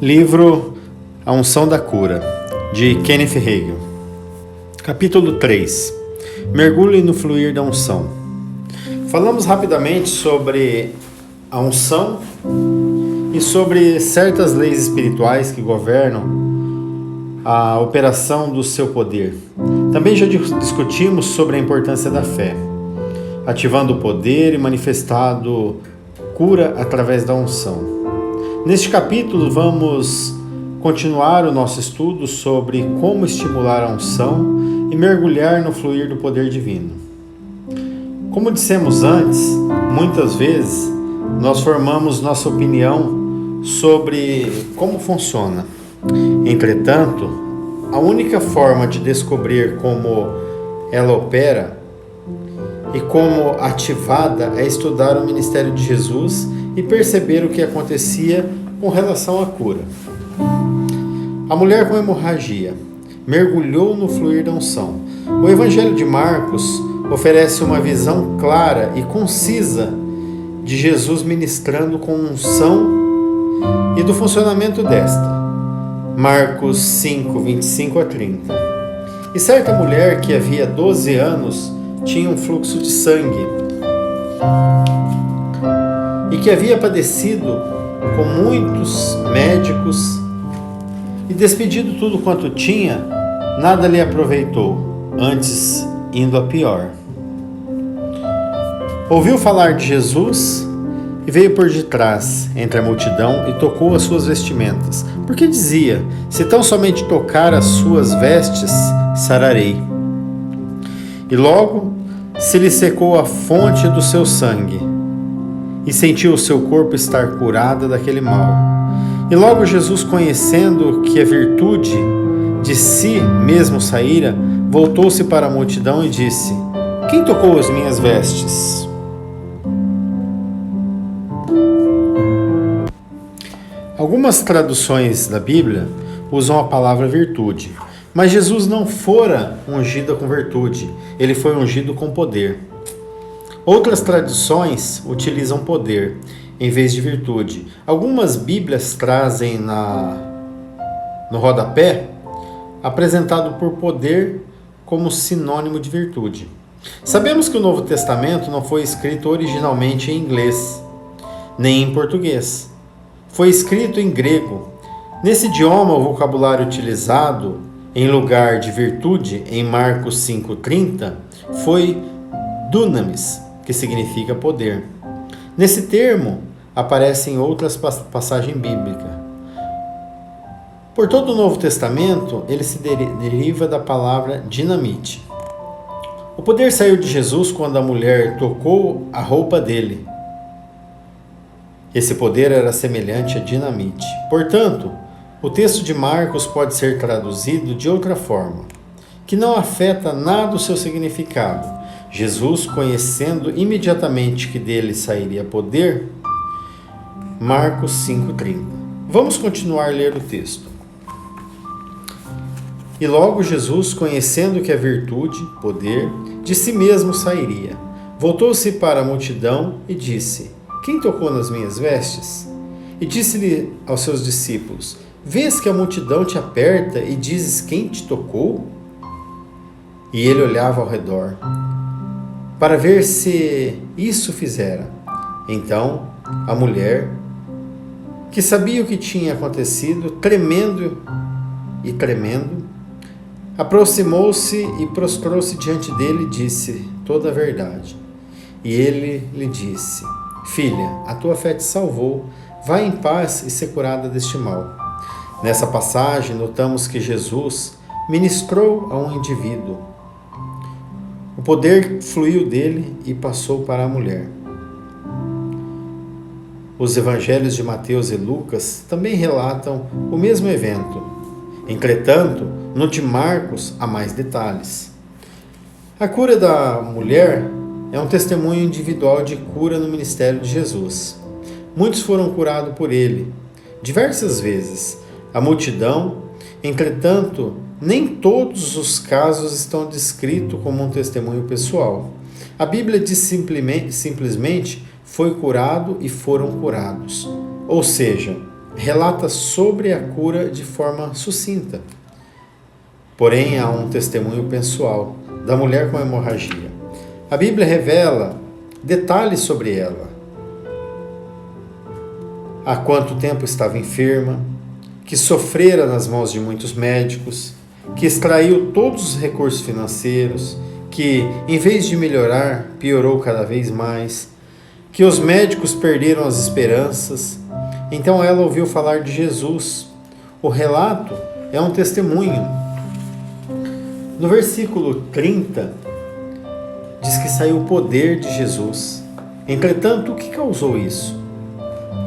Livro A Unção da Cura, de Kenneth Hagin. Capítulo 3. Mergulhe no fluir da unção. Falamos rapidamente sobre a unção e sobre certas leis espirituais que governam a operação do seu poder. Também já discutimos sobre a importância da fé, ativando o poder e manifestado cura através da unção. Neste capítulo vamos continuar o nosso estudo sobre como estimular a unção e mergulhar no fluir do poder divino. Como dissemos antes, muitas vezes nós formamos nossa opinião sobre como funciona. Entretanto, a única forma de descobrir como ela opera e como ativada é estudar o ministério de Jesus e perceber o que acontecia com relação à cura. A mulher com hemorragia mergulhou no fluir da unção. O Evangelho de Marcos oferece uma visão clara e concisa de Jesus ministrando com unção e do funcionamento desta. Marcos 5, 25 a 30. E certa mulher que havia 12 anos tinha um fluxo de sangue e que havia padecido com muitos médicos e despedido tudo quanto tinha, nada lhe aproveitou, antes indo a pior. Ouviu falar de Jesus e veio por detrás, entre a multidão, e tocou as suas vestimentas, porque dizia: se tão somente tocar as suas vestes, sararei. E logo se lhe secou a fonte do seu sangue, e sentiu o seu corpo estar curado daquele mal. E logo Jesus, conhecendo que a virtude de si mesmo saíra, voltou-se para a multidão e disse: quem tocou as minhas vestes? Algumas traduções da Bíblia usam a palavra virtude, mas Jesus não fora ungido com virtude, ele foi ungido com poder. Outras traduções utilizam poder em vez de virtude. Algumas Bíblias trazem no rodapé apresentado por poder como sinônimo de virtude. Sabemos que o Novo Testamento não foi escrito originalmente em inglês, nem em português. Foi escrito em grego. Nesse idioma, o vocabulário utilizado em lugar de virtude em Marcos 5,30 foi dunamis, que significa poder. Nesse termo aparece em outras passagens bíblicas. Por todo o Novo Testamento, ele se deriva da palavra dinamite. O poder saiu de Jesus quando a mulher tocou a roupa dele. Esse poder era semelhante a dinamite. Portanto, o texto de Marcos pode ser traduzido de outra forma, que não afeta nada o seu significado. Jesus, conhecendo imediatamente que dele sairia poder, Marcos 5,30. Vamos continuar a ler o texto. E logo Jesus, conhecendo que a virtude, poder, de si mesmo sairia, voltou-se para a multidão e disse: quem tocou nas minhas vestes? E disse-lhe aos seus discípulos: vês que a multidão te aperta e dizes: quem te tocou? E ele olhava ao redor para ver se isso fizera. Então a mulher, que sabia o que tinha acontecido, tremendo, aproximou-se e prostrou-se diante dele e disse toda a verdade. E ele lhe disse: filha, a tua fé te salvou, vai em paz e ser curada deste mal. Nessa passagem, notamos que Jesus ministrou a um indivíduo. O poder fluiu dele e passou para a mulher. Os evangelhos de Mateus e Lucas também relatam o mesmo evento. Entretanto, no de Marcos há mais detalhes. A cura da mulher é um testemunho individual de cura no ministério de Jesus. Muitos foram curados por ele, diversas vezes. A multidão, entretanto, nem todos os casos estão descritos como um testemunho pessoal. A Bíblia diz simplesmente foi curado e foram curados. Ou seja, relata sobre a cura de forma sucinta. Porém, há um testemunho pessoal da mulher com hemorragia. A Bíblia revela detalhes sobre ela. Há quanto tempo estava enferma, que sofrera nas mãos de muitos médicos, que extraiu todos os recursos financeiros, que, em vez de melhorar, piorou cada vez mais, que os médicos perderam as esperanças. Então ela ouviu falar de Jesus. O relato é um testemunho. No versículo 30, diz que saiu o poder de Jesus. Entretanto, o que causou isso?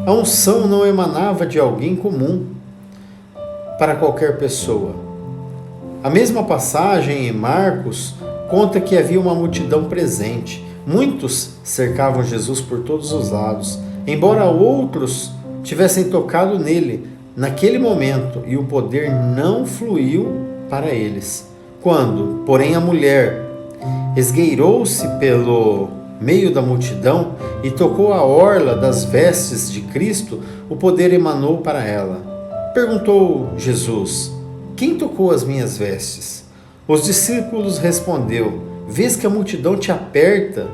A unção não emanava de alguém comum para qualquer pessoa. A mesma passagem em Marcos conta que havia uma multidão presente. Muitos cercavam Jesus por todos os lados, embora outros tivessem tocado nele naquele momento, e o poder não fluiu para eles. Quando, porém, a mulher esgueirou-se pelo meio da multidão e tocou a orla das vestes de Cristo, o poder emanou para ela. Perguntou Jesus: quem tocou as minhas vestes? Os discípulos respondeu: vês que a multidão te aperta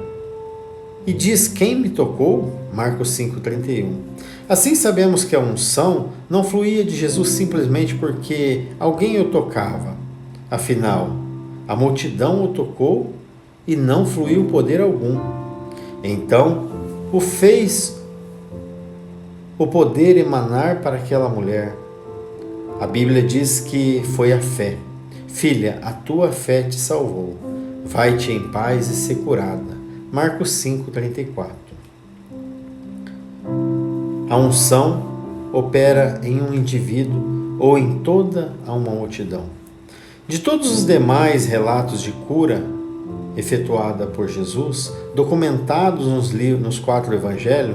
e diz: quem me tocou? Marcos 5,31. Assim sabemos que a unção não fluía de Jesus simplesmente porque alguém o tocava. Afinal, a multidão o tocou e não fluiu poder algum. Então, o fez o poder emanar para aquela mulher. A Bíblia diz que foi a fé. Filha, a tua fé te salvou. Vai-te em paz e ser curada. Marcos 5,34. A unção opera em um indivíduo ou em toda uma multidão. De todos os demais relatos de cura efetuada por Jesus, documentados nos 4 evangelhos,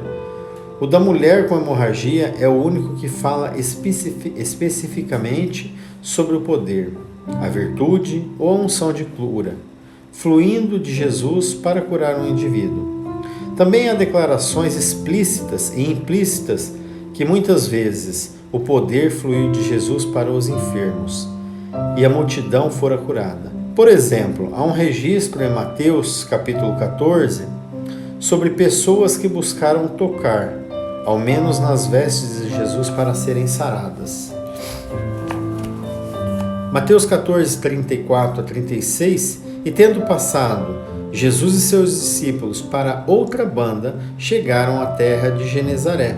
o da mulher com hemorragia é o único que fala especificamente sobre o poder, a virtude ou a unção de cura, fluindo de Jesus para curar um indivíduo. Também há declarações explícitas e implícitas que muitas vezes o poder fluiu de Jesus para os enfermos e a multidão fora curada. Por exemplo, há um registro em Mateus capítulo 14 sobre pessoas que buscaram tocar, ao menos nas vestes de Jesus, para serem saradas. Mateus 14, 34 a 36, e tendo passado Jesus e seus discípulos para outra banda, chegaram à terra de Genezaré.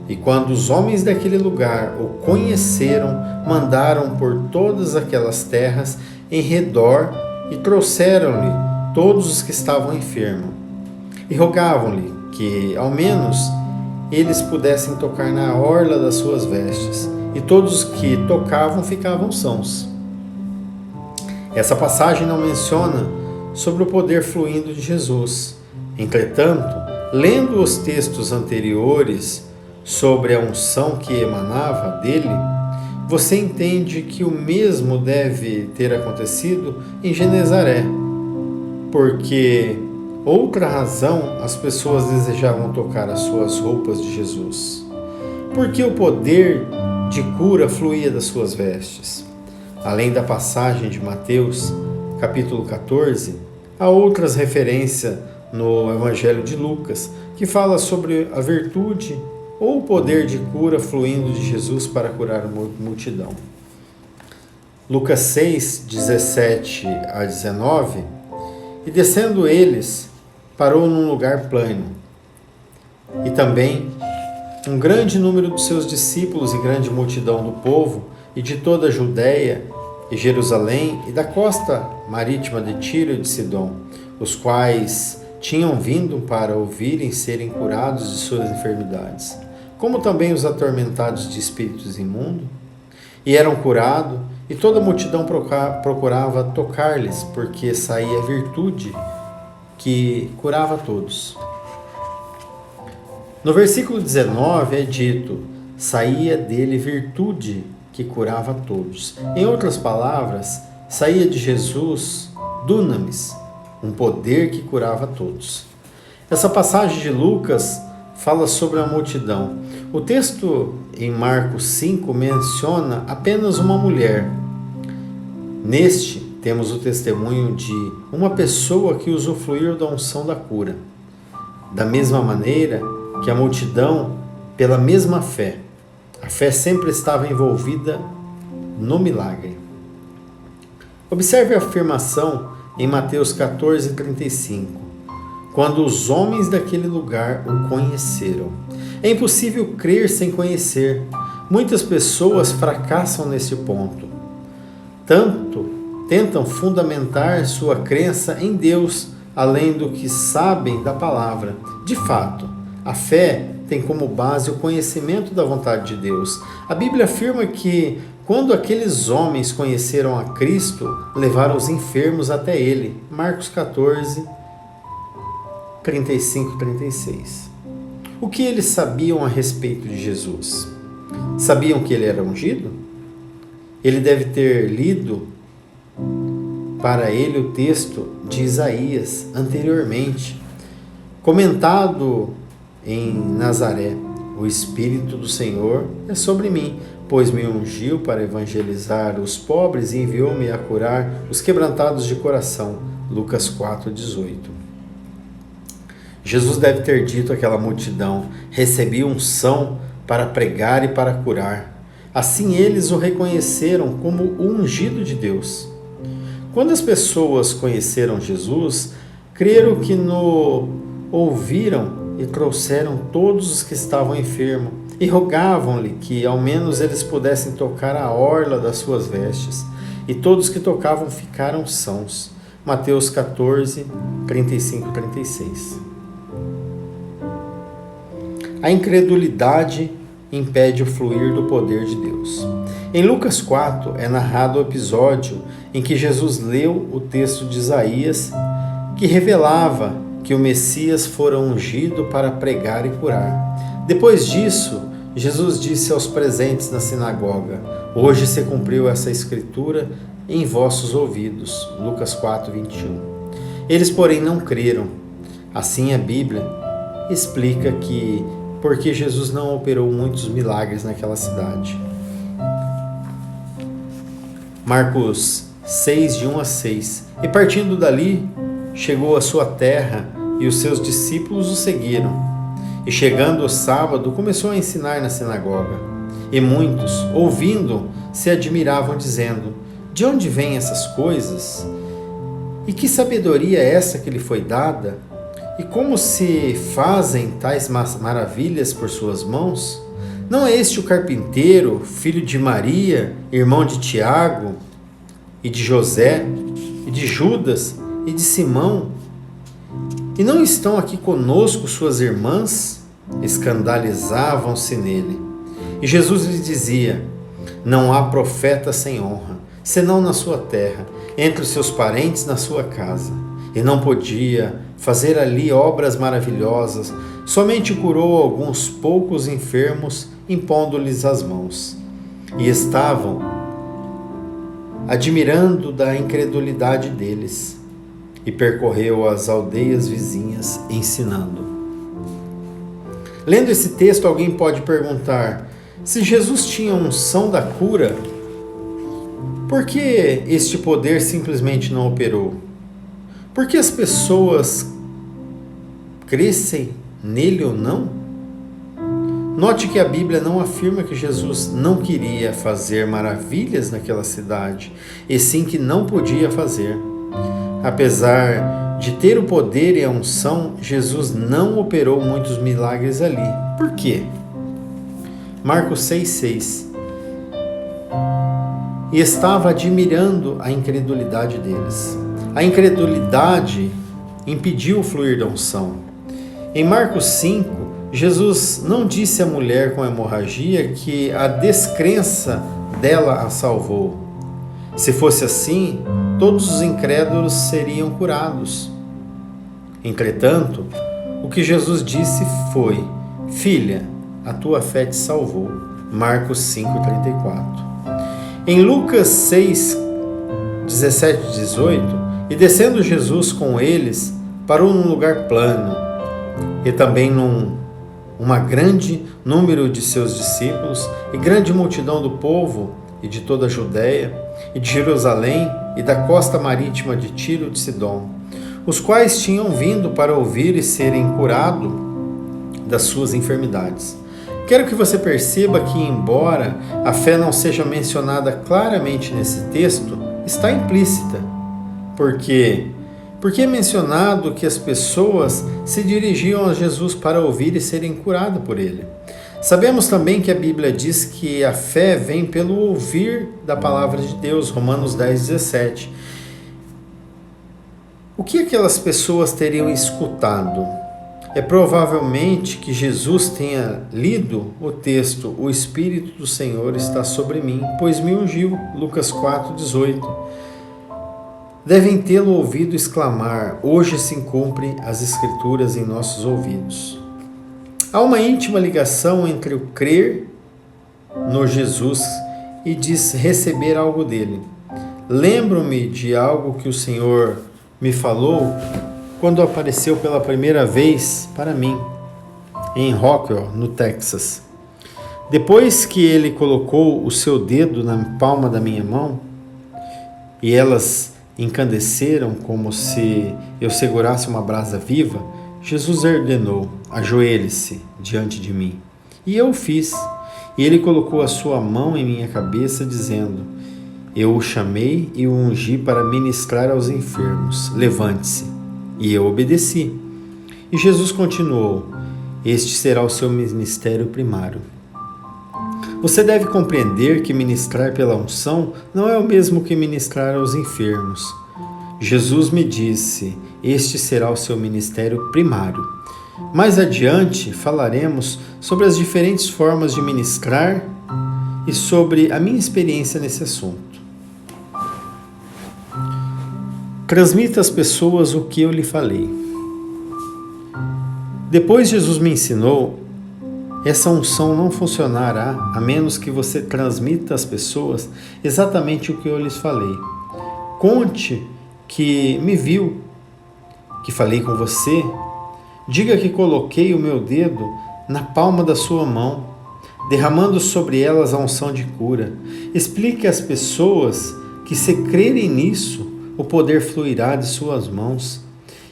E quando os homens daquele lugar o conheceram, mandaram por todas aquelas terras em redor e trouxeram-lhe todos os que estavam enfermos. E rogavam-lhe que, ao menos, eles pudessem tocar na orla das suas vestes. E todos os que tocavam ficavam sãos. Essa passagem não menciona sobre o poder fluindo de Jesus. Entretanto, lendo os textos anteriores sobre a unção que emanava dele, você entende que o mesmo deve ter acontecido em Genezaré, porque outra razão as pessoas desejavam tocar as suas roupas de Jesus. Porque o poder de cura fluía das suas vestes. Além da passagem de Mateus, capítulo 14, há outras referências no Evangelho de Lucas, que fala sobre a virtude ou o poder de cura fluindo de Jesus para curar a multidão. Lucas 6, 17 a 19, e descendo eles, parou num lugar plano. E também um grande número dos seus discípulos e grande multidão do povo, e de toda a Judéia e Jerusalém, e da costa marítima de Tiro e de Sidom, os quais tinham vindo para ouvirem serem curados de suas enfermidades, como também os atormentados de espíritos imundos, e eram curados, e toda a multidão procurava tocar-lhes, porque saía virtude que curava todos. No versículo 19 é dito: saía dele virtude que curava todos. Em outras palavras, saía de Jesus dunamis, um poder que curava todos. Essa passagem de Lucas fala sobre a multidão. O texto em Marcos 5 menciona apenas uma mulher. Neste, temos o testemunho de uma pessoa que usufruiu da unção da cura. Da mesma maneira que a multidão, pela mesma fé. A fé sempre estava envolvida no milagre. Observe a afirmação em Mateus 14:35. Quando os homens daquele lugar o conheceram. É impossível crer sem conhecer. Muitas pessoas fracassam nesse ponto. Tentam fundamentar sua crença em Deus, além do que sabem da palavra. De fato, a fé tem como base o conhecimento da vontade de Deus. A Bíblia afirma que, quando aqueles homens conheceram a Cristo, levaram os enfermos até Ele. Marcos 14, 35 e 36. O que eles sabiam a respeito de Jesus? Sabiam que Ele era ungido? Ele deve ter lido para ele o texto de Isaías anteriormente, comentado em Nazaré: o Espírito do Senhor é sobre mim, pois me ungiu para evangelizar os pobres e enviou-me a curar os quebrantados de coração. Lucas 4:18. Jesus deve ter dito àquela multidão: recebi unção para pregar e para curar. Assim eles o reconheceram como o ungido de Deus. Quando as pessoas conheceram Jesus, creram que no ouviram e trouxeram todos os que estavam enfermos e rogavam-lhe que ao menos eles pudessem tocar a orla das suas vestes. E todos que tocavam ficaram sãos. Mateus 14, 35 e 36. A incredulidade impede o fluir do poder de Deus. Em Lucas 4 é narrado o episódio em que Jesus leu o texto de Isaías, que revelava que o Messias fora ungido para pregar e curar. Depois disso, Jesus disse aos presentes na sinagoga: hoje se cumpriu essa escritura em vossos ouvidos. Lucas 4, 21. Eles, porém, não creram. Assim a Bíblia explica que porque Jesus não operou muitos milagres naquela cidade. Marcos 6, de 1 a 6. E partindo dali, chegou à sua terra, e os seus discípulos o seguiram. E chegando o sábado, começou a ensinar na sinagoga. E muitos, ouvindo, se admiravam, dizendo: de onde vêm essas coisas? E que sabedoria é essa que lhe foi dada? E como se fazem tais maravilhas por suas mãos? Não é este o carpinteiro, filho de Maria, irmão de Tiago, e de José, e de Judas, e de Simão? E não estão aqui conosco suas irmãs? Escandalizavam-se nele. E Jesus lhes dizia: não há profeta sem honra, senão na sua terra, entre os seus parentes na sua casa. E não podia fazer ali obras maravilhosas, somente curou alguns poucos enfermos, impondo-lhes as mãos. E estavam admirando da incredulidade deles, e percorreu as aldeias vizinhas ensinando. Lendo esse texto, alguém pode perguntar: se Jesus tinha unção da cura, por que este poder simplesmente não operou? Por que as pessoas crescem nele ou não? Note que a Bíblia não afirma que Jesus não queria fazer maravilhas naquela cidade, e sim que não podia fazer. Apesar de ter o poder e a unção, Jesus não operou muitos milagres ali. Por quê? Marcos 6,6. E estava admirando a incredulidade deles. A incredulidade impediu o fluir da unção. Em Marcos 5, Jesus não disse à mulher com hemorragia que a descrença dela a salvou. Se fosse assim, todos os incrédulos seriam curados. Entretanto, o que Jesus disse foi: filha, a tua fé te salvou. Marcos 5,34. Em Lucas 6, 17 e 18, e descendo Jesus com eles, parou num lugar plano, e também num uma grande número de seus discípulos e grande multidão do povo e de toda a Judéia e de Jerusalém e da costa marítima de Tiro e de Sidom, os quais tinham vindo para ouvir e serem curados das suas enfermidades. Quero que você perceba que, embora a fé não seja mencionada claramente nesse texto, está implícita. Por quê? Porque é mencionado que as pessoas se dirigiam a Jesus para ouvir e serem curadas por ele. Sabemos também que a Bíblia diz que a fé vem pelo ouvir da palavra de Deus, Romanos 10:17. O que aquelas pessoas teriam escutado? É provavelmente que Jesus tenha lido o texto: o Espírito do Senhor está sobre mim, pois me ungiu, Lucas 4:18. Devem tê-lo ouvido exclamar: hoje se cumprem as Escrituras em nossos ouvidos. Há uma íntima ligação entre o crer no Jesus e receber algo dele. Lembro-me de algo que o Senhor me falou quando apareceu pela primeira vez para mim, em Rockwell, no Texas. Depois que ele colocou o seu dedo na palma da minha mão e elas encandeceram como se eu segurasse uma brasa viva, Jesus ordenou: ajoelhe-se diante de mim. E eu o fiz. E ele colocou a sua mão em minha cabeça, dizendo: eu o chamei e o ungi para ministrar aos enfermos. Levante-se. E eu obedeci. E Jesus continuou: este será o seu ministério primário. Você deve compreender que ministrar pela unção não é o mesmo que ministrar aos enfermos. Jesus me disse: este será o seu ministério primário. Mais adiante falaremos sobre as diferentes formas de ministrar e sobre a minha experiência nesse assunto. Transmita às pessoas o que eu lhe falei. Depois Jesus me ensinou: essa unção não funcionará a menos que você transmita às pessoas exatamente o que eu lhes falei. Conte que me viu, que falei com você. Diga que coloquei o meu dedo na palma da sua mão, derramando sobre elas a unção de cura. Explique às pessoas que, se crerem nisso, o poder fluirá de suas mãos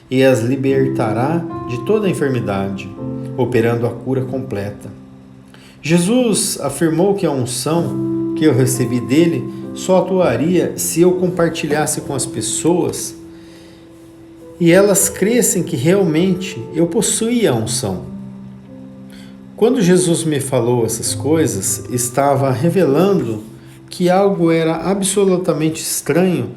e as libertará de toda a enfermidade, operando a cura completa. Jesus afirmou que a unção que eu recebi dele só atuaria se eu compartilhasse com as pessoas e elas crescem que realmente eu possuía a unção. Quando Jesus me falou essas coisas, estava revelando que algo era absolutamente estranho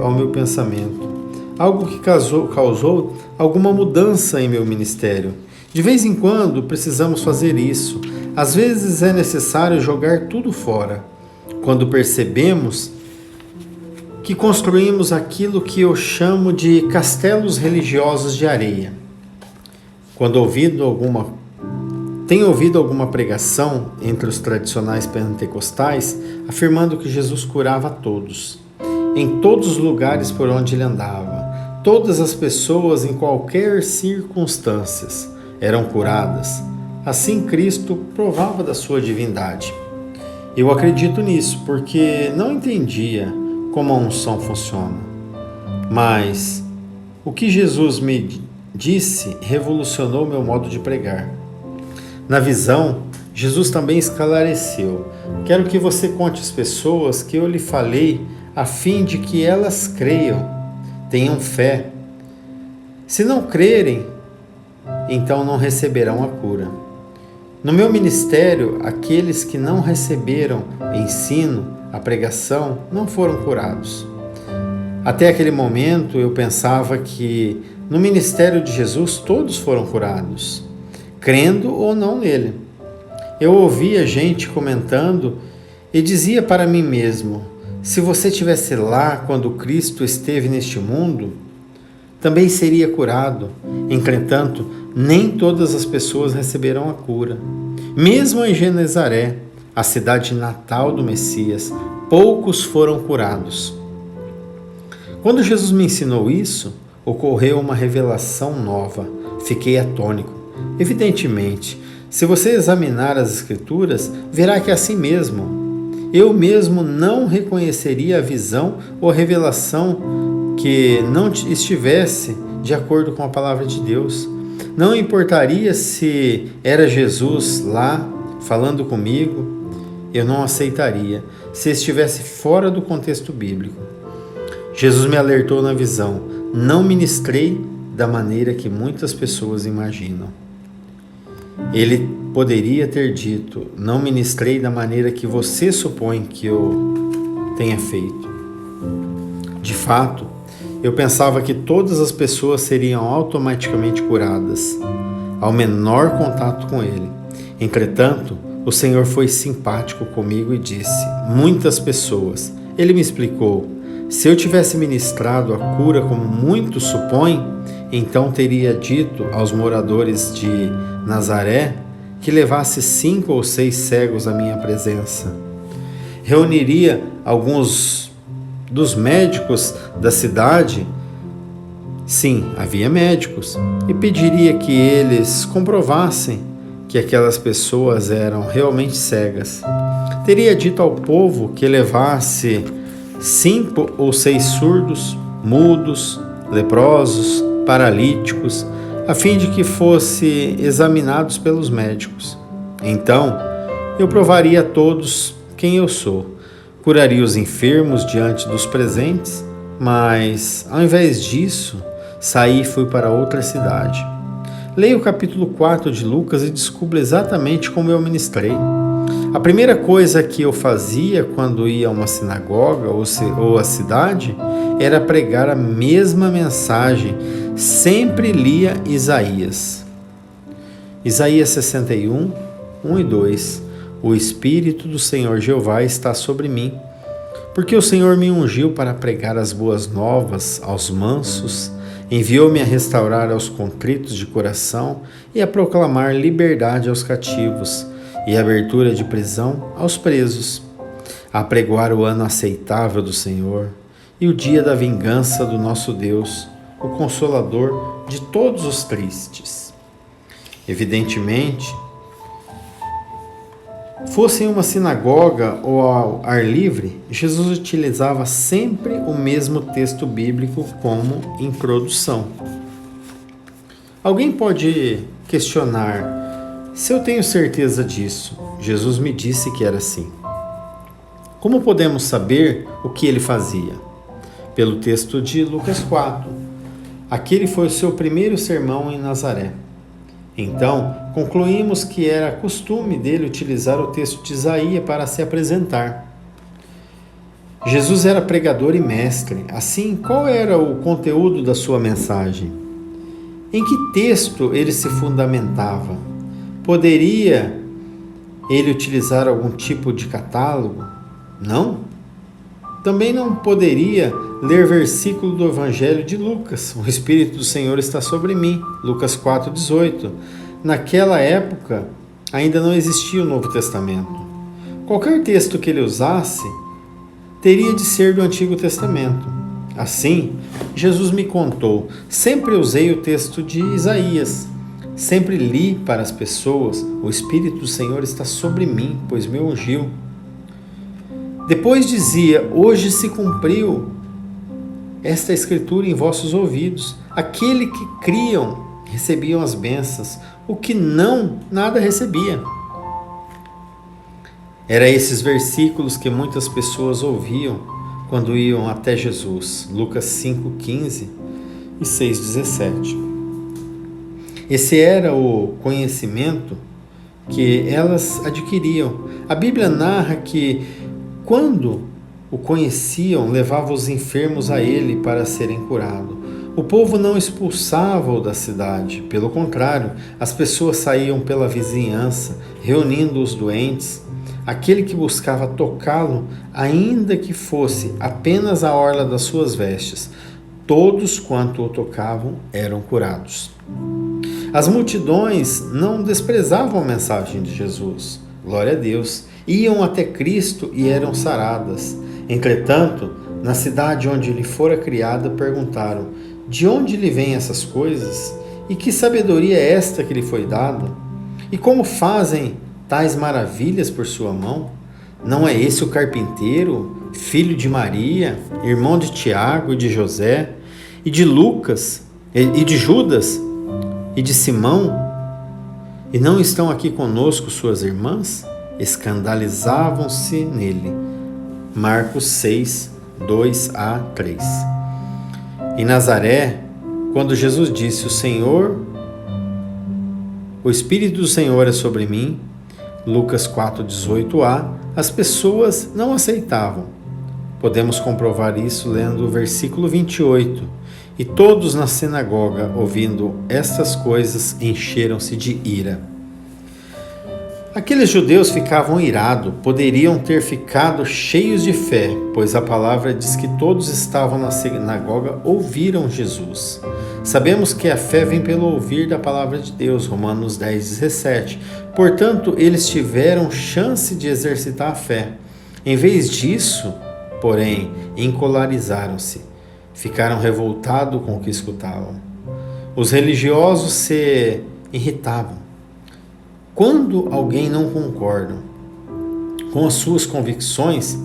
ao meu pensamento, algo que causou alguma mudança em meu ministério. De vez em quando precisamos fazer isso. Às vezes é necessário jogar tudo fora, quando percebemos que construímos aquilo que eu chamo de castelos religiosos de areia. Quando tenho ouvido alguma pregação entre os tradicionais pentecostais afirmando que Jesus curava a todos, em todos os lugares por onde ele andava. Todas as pessoas, em qualquer circunstâncias, eram curadas. Assim Cristo provava da sua divindade. Eu acredito nisso porque não entendia como a unção funciona. Mas o que Jesus me disse revolucionou meu modo de pregar. Na visão, Jesus também esclareceu: quero que você conte às pessoas que eu lhe falei, a fim de que elas creiam, tenham fé. Se não crerem, então não receberão a cura. No meu ministério, aqueles que não receberam o ensino, a pregação, não foram curados. Até aquele momento eu pensava que no ministério de Jesus todos foram curados, crendo ou não nele. Eu ouvia gente comentando e dizia para mim mesmo: se você estivesse lá quando Cristo esteve neste mundo, também seria curado. Entretanto, nem todas as pessoas receberão a cura. Mesmo em Genezaré, a cidade natal do Messias, poucos foram curados. Quando Jesus me ensinou isso, ocorreu uma revelação nova. Fiquei atônito. Evidentemente, Se você examinar as Escrituras, verá que é assim mesmo. Eu mesmo não reconheceria a visão ou a revelação que não estivesse de acordo com a palavra de Deus. Não importaria se era Jesus lá falando comigo, eu não aceitaria se estivesse fora do contexto bíblico. Jesus me alertou na visão: não ministrei da maneira que muitas pessoas imaginam. Ele poderia ter dito: não ministrei da maneira que você supõe que eu tenha feito. De fato, eu pensava que todas as pessoas seriam automaticamente curadas ao menor contato com ele. Entretanto, o Senhor foi simpático comigo e disse: muitas pessoas. Ele me explicou: se eu tivesse ministrado a cura como muitos supõem, então teria dito aos moradores de Nazaré que levasse 5 ou 6 cegos à minha presença. Reuniria alguns dos médicos da cidade, sim, havia médicos, e pediria que eles comprovassem que aquelas pessoas eram realmente cegas. Teria dito ao povo que levasse 5 ou 6 surdos, mudos, leprosos, paralíticos, a fim de que fossem examinados pelos médicos. Então, eu provaria a todos quem eu sou, curaria os enfermos diante dos presentes, mas, ao invés disso, saí e fui para outra cidade. Leia o capítulo 4 de Lucas e descubra exatamente como eu ministrei. A primeira coisa que eu fazia quando ia a uma sinagoga ou a cidade era pregar a mesma mensagem. Sempre lia Isaías. Isaías 61, 1 e 2. O Espírito do Senhor Jeová está sobre mim, porque o Senhor me ungiu para pregar as boas novas aos mansos, enviou-me a restaurar aos contritos de coração e a proclamar liberdade aos cativos e abertura de prisão aos presos, a apregoar o ano aceitável do Senhor e o dia da vingança do nosso Deus, o Consolador de todos os tristes. Evidentemente, fosse em uma sinagoga ou ao ar livre, Jesus utilizava sempre o mesmo texto bíblico como introdução. Alguém pode questionar: se eu tenho certeza disso, Jesus me disse que era assim. Como podemos saber o que ele fazia? Pelo texto de Lucas 4. Aquele foi o seu primeiro sermão em Nazaré. Então, concluímos que era costume dele utilizar o texto de Isaías para se apresentar. Jesus era pregador e mestre. Assim, qual era o conteúdo da sua mensagem? Em que texto ele se fundamentava? Poderia ele utilizar algum tipo de catálogo? Não. Também não poderia ler versículo do Evangelho de Lucas. O Espírito do Senhor está sobre mim. Lucas 4,18. Naquela época, ainda não existia o Novo Testamento. Qualquer texto que ele usasse teria de ser do Antigo Testamento. Assim, Jesus me contou: sempre usei o texto de Isaías. Sempre li para as pessoas: o Espírito do Senhor está sobre mim, pois me ungiu. Depois dizia: hoje se cumpriu esta escritura em vossos ouvidos. Aquele que criam recebiam as bênçãos, o que não, nada recebia. Era esses versículos que muitas pessoas ouviam quando iam até Jesus. Lucas 5,15 e 6,17. Esse era o conhecimento que elas adquiriam. A Bíblia narra que, quando o conheciam, levava os enfermos a ele para serem curados. O povo não expulsava-o da cidade. Pelo contrário, as pessoas saíam pela vizinhança, reunindo os doentes. Aquele que buscava tocá-lo, ainda que fosse apenas a orla das suas vestes, todos quanto o tocavam eram curados. As multidões não desprezavam a mensagem de Jesus. Glória a Deus. Iam até Cristo e eram saradas. Entretanto, na cidade onde ele fora criado, perguntaram: de onde lhe vêm essas coisas? E que sabedoria é esta que lhe foi dada? E como fazem tais maravilhas por sua mão? Não é esse o carpinteiro, filho de Maria, irmão de Tiago e de José, e de Lucas, e de Judas, e de Simão? E não estão aqui conosco suas irmãs? Escandalizavam-se nele. Marcos 6, 2 a 3. Em Nazaré, quando Jesus disse: o Espírito do Senhor é sobre mim, Lucas 4:18a, as pessoas não aceitavam. Podemos comprovar isso lendo o versículo 28. E todos na sinagoga, ouvindo estas coisas, encheram-se de ira. Aqueles judeus ficavam irados, poderiam ter ficado cheios de fé, pois a palavra diz que todos estavam na sinagoga ouviram Jesus. Sabemos que a fé vem pelo ouvir da palavra de Deus, Romanos 10:17. Portanto, eles tiveram chance de exercitar a fé. Em vez disso, porém, encolarizaram-se, ficaram revoltados com o que escutavam. Os religiosos se irritavam. Quando alguém não concorda com as suas convicções,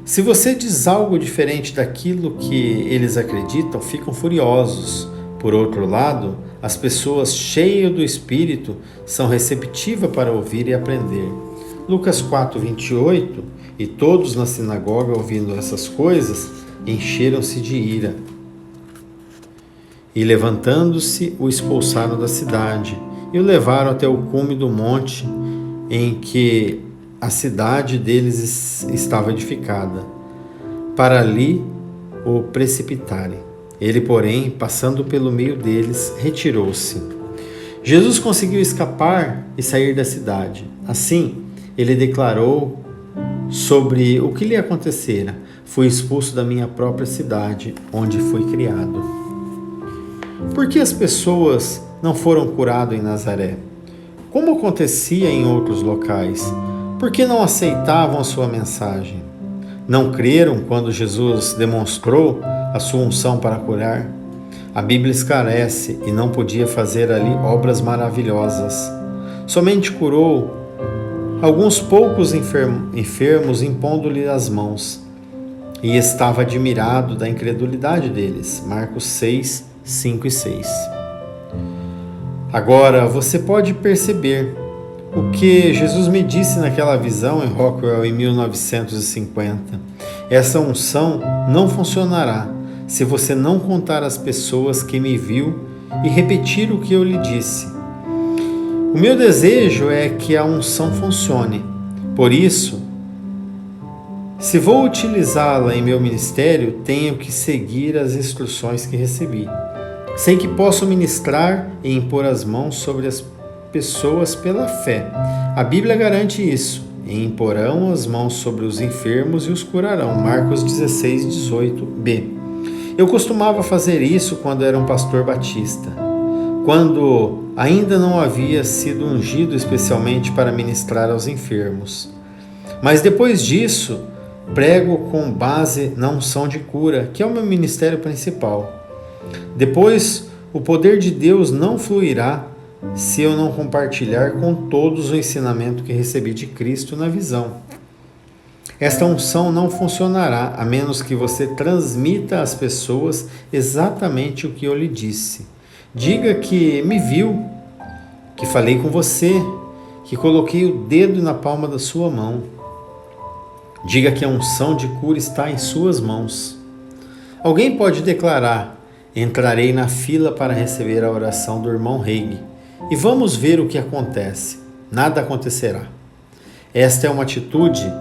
se você diz algo diferente daquilo que eles acreditam, ficam furiosos. Por outro lado, as pessoas cheias do Espírito são receptivas para ouvir e aprender. Lucas 4:28, e todos na sinagoga, ouvindo essas coisas, encheram-se de ira. E levantando-se, o expulsaram da cidade e o levaram até o cume do monte em que a cidade deles estava edificada, para ali o precipitarem. Ele, porém, passando pelo meio deles, retirou-se. Jesus conseguiu escapar e sair da cidade. Assim, ele declarou sobre o que lhe acontecera: fui expulso da minha própria cidade, onde fui criado. Por que as pessoas não foram curadas em Nazaré? Como acontecia em outros locais? Por que não aceitavam a sua mensagem? Não creram quando Jesus demonstrou a sua unção para curar? A Bíblia esclarece e não podia fazer ali obras maravilhosas. Somente curou alguns poucos enfermos impondo-lhe as mãos. E estava admirado da incredulidade deles. Marcos 6, 5 e 6. Agora você pode perceber o que Jesus me disse naquela visão em Rockwell em 1950. Essa unção não funcionará se você não contar às pessoas que me viu e repetir o que eu lhe disse. O meu desejo é que a unção funcione. Por isso, se vou utilizá-la em meu ministério, tenho que seguir as instruções que recebi. Sei que posso ministrar e impor as mãos sobre as pessoas pela fé. A Bíblia garante isso. E imporão as mãos sobre os enfermos e os curarão. Marcos 16, 18b. Eu costumava fazer isso quando era um pastor batista, quando ainda não havia sido ungido especialmente para ministrar aos enfermos. Mas depois disso, prego com base na unção de cura, que é o meu ministério principal. Depois, o poder de Deus não fluirá se eu não compartilhar com todos o ensinamento que recebi de Cristo na visão. Esta unção não funcionará a menos que você transmita às pessoas exatamente o que eu lhe disse. Diga que me viu, que falei com você, que coloquei o dedo na palma da sua mão. Diga que a unção de cura está em suas mãos. Alguém pode declarar: entrarei na fila para receber a oração do irmão Reig e vamos ver o que acontece. Nada acontecerá. Esta é uma atitude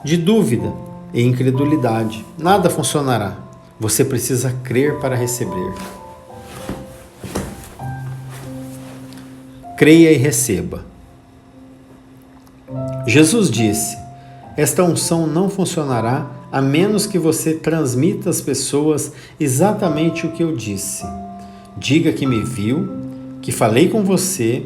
de dúvida e incredulidade. Nada funcionará. Você precisa crer para receber. Creia e receba. Jesus disse: esta unção não funcionará a menos que você transmita às pessoas exatamente o que eu disse. Diga que me viu, que falei com você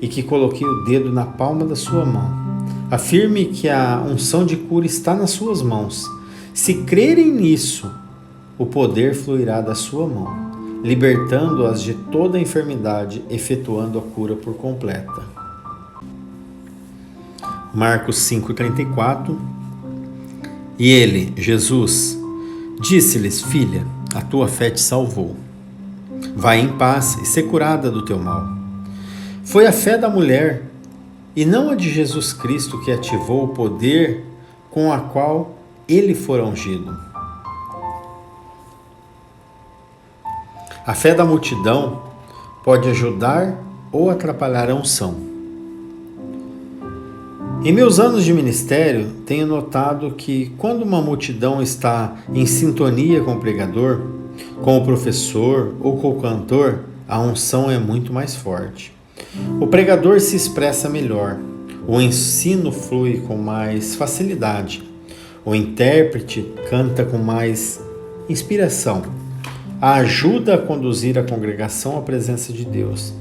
e que coloquei o dedo na palma da sua mão. Afirme que a unção de cura está nas suas mãos. Se crerem nisso, o poder fluirá da sua mão. libertando-as de toda enfermidade, efetuando a cura por completa. Marcos 5,34. E ele, Jesus, disse-lhes: Filha, a tua fé te salvou. Vai em paz e ser curada do teu mal. Foi a fé da mulher e não a de Jesus Cristo que ativou o poder com a qual ele fora ungido. A fé da multidão pode ajudar ou atrapalhar a unção. Em meus anos de ministério, tenho notado que quando uma multidão está em sintonia com o pregador, com o professor ou com o cantor, a unção é muito mais forte. O pregador se expressa melhor, o ensino flui com mais facilidade, o intérprete canta com mais inspiração, ajuda a conduzir a congregação à presença de Deus.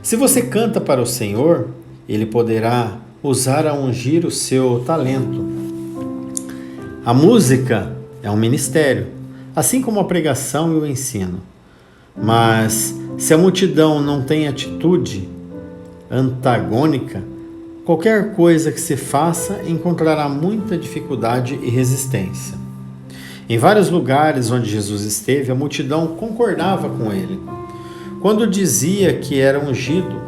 Se você canta para o Senhor, Ele poderá usar a ungir o seu talento. A música é um ministério, assim como a pregação e o ensino. Mas se a multidão não tem atitude antagônica, qualquer coisa que se faça encontrará muita dificuldade e resistência. Em vários lugares onde Jesus esteve, a multidão concordava com ele, quando dizia que era ungido.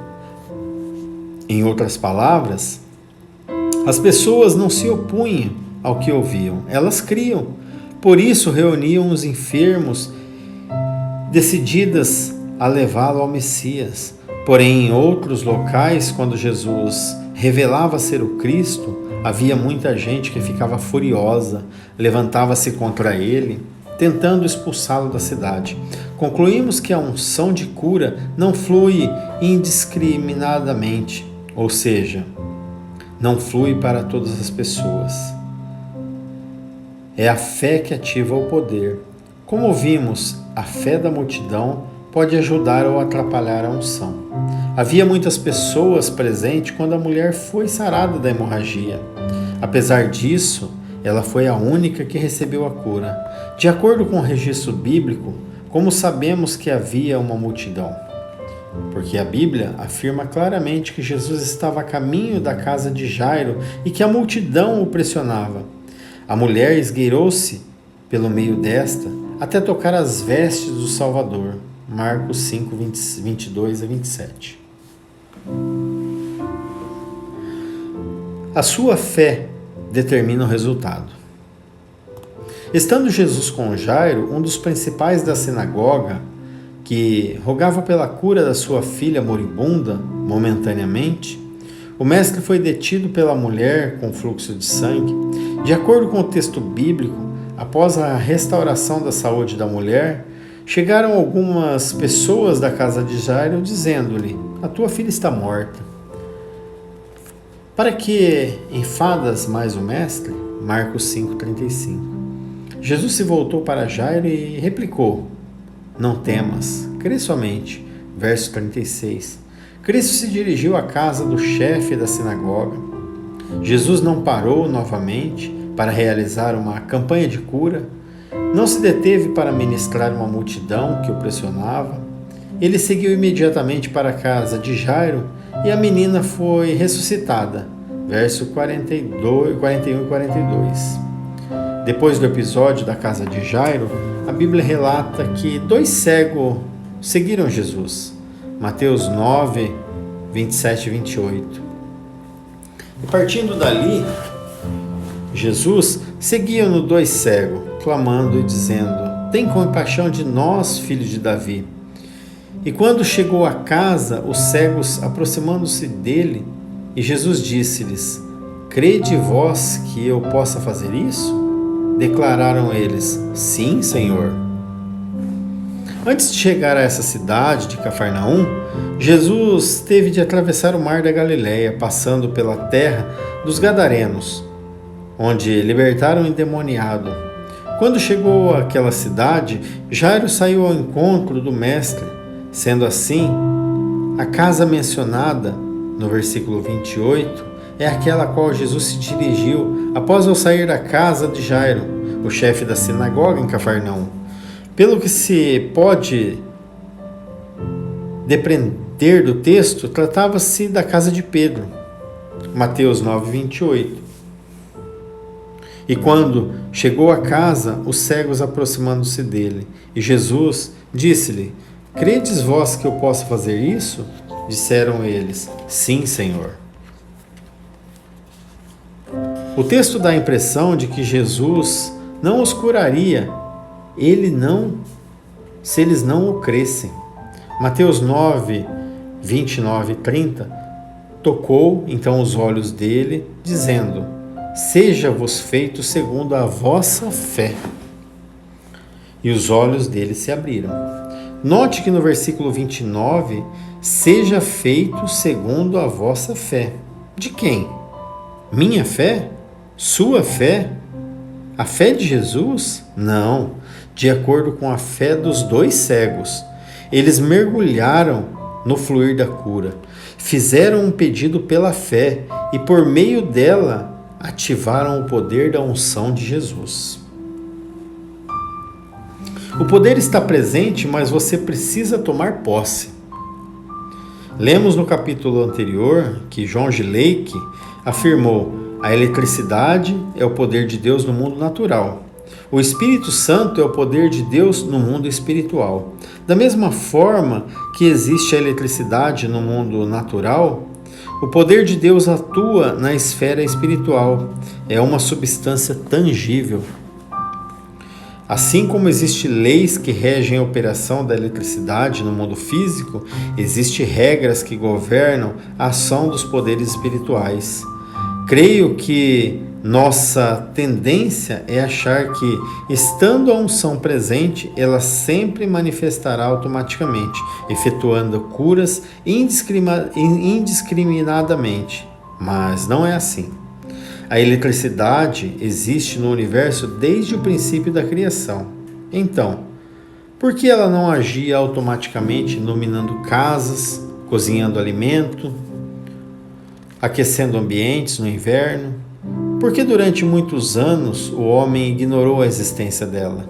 Em outras palavras, as pessoas não se opunham ao que ouviam, elas criam. Por isso reuniam os enfermos, decididas a levá-lo ao Messias. Porém, em outros locais, quando Jesus revelava ser o Cristo, havia muita gente que ficava furiosa, levantava-se contra ele, tentando expulsá-lo da cidade. Concluímos que a unção de cura não flui indiscriminadamente, ou seja, não flui para todas as pessoas. É a fé que ativa o poder. Como vimos, a fé da multidão pode ajudar ou atrapalhar a unção. Havia muitas pessoas presentes quando a mulher foi sarada da hemorragia. Apesar disso, ela foi a única que recebeu a cura. De acordo com o registro bíblico, como sabemos que havia uma multidão? Porque a Bíblia afirma claramente que Jesus estava a caminho da casa de Jairo e que a multidão o pressionava. A mulher esgueirou-se pelo meio desta até tocar as vestes do Salvador. Marcos 5, 22 a 27. A sua fé determina o resultado. Estando Jesus com Jairo, um dos principais da sinagoga, que rogava pela cura da sua filha moribunda momentaneamente, o mestre foi detido pela mulher com fluxo de sangue. De acordo com o texto bíblico, após a restauração da saúde da mulher, chegaram algumas pessoas da casa de Jairo dizendo-lhe: a tua filha está morta. Para que enfadas mais o mestre? Marcos 5,35. Jesus se voltou para Jairo e replicou: não temas, crê somente. Verso 36. Cristo se dirigiu à casa do chefe da sinagoga. Jesus não parou novamente para realizar uma campanha de cura. Não se deteve para ministrar uma multidão que o pressionava. Ele seguiu imediatamente para a casa de Jairo e a menina foi ressuscitada. Verso 41 e 42. Depois do episódio da casa de Jairo, a Bíblia relata que 2 cegos seguiram Jesus. Mateus 9, 27 e 28. E partindo dali, Jesus seguia-no 2 cegos, clamando e dizendo: tem compaixão de nós, filho de Davi. E quando chegou à casa, os cegos, aproximando-se dele, e Jesus disse-lhes: crede vós que eu possa fazer isso? Declararam eles: sim, Senhor. Antes de chegar a essa cidade de Cafarnaum, Jesus teve de atravessar o mar da Galileia, passando pela terra dos Gadarenos, onde libertaram o endemoniado. Quando chegou àquela cidade, Jairo saiu ao encontro do mestre. Sendo assim, a casa mencionada no versículo 28 é aquela a qual Jesus se dirigiu após ao sair da casa de Jairo, o chefe da sinagoga em Cafarnaum. Pelo que se pode depender do texto, tratava-se da casa de Pedro. Mateus 9, 28. E quando chegou à casa, os cegos aproximando-se dele, e Jesus disse-lhe: Credes vós que eu posso fazer isso? Disseram eles: Sim, Senhor. O texto dá a impressão de que Jesus não os curaria, se eles não o crescem. Mateus 9, 29 e 30, tocou então os olhos dele, dizendo: Seja-vos feito segundo a vossa fé. E os olhos dele se abriram. Note que no versículo 29, seja feito segundo a vossa fé. De quem? Minha fé? Sua fé? A fé de Jesus? Não, de acordo com a fé dos dois cegos. Eles mergulharam no fluir da cura, fizeram um pedido pela fé e por meio dela ativaram o poder da unção de Jesus. O poder está presente, mas você precisa tomar posse. Lemos no capítulo anterior que John G. Lake afirmou: a eletricidade é o poder de Deus no mundo natural. O Espírito Santo é o poder de Deus no mundo espiritual. Da mesma forma que existe a eletricidade no mundo natural, o poder de Deus atua na esfera espiritual. É uma substância tangível. Assim como existem leis que regem a operação da eletricidade no mundo físico, existem regras que governam a ação dos poderes espirituais. Creio que nossa tendência é achar que, estando a unção presente, ela sempre manifestará automaticamente, efetuando curas indiscriminadamente. Mas não é assim. A eletricidade existe no universo desde o princípio da criação. Então, por que ela não agia automaticamente iluminando casas, cozinhando alimento, aquecendo ambientes no inverno? Porque durante muitos anos o homem ignorou a existência dela.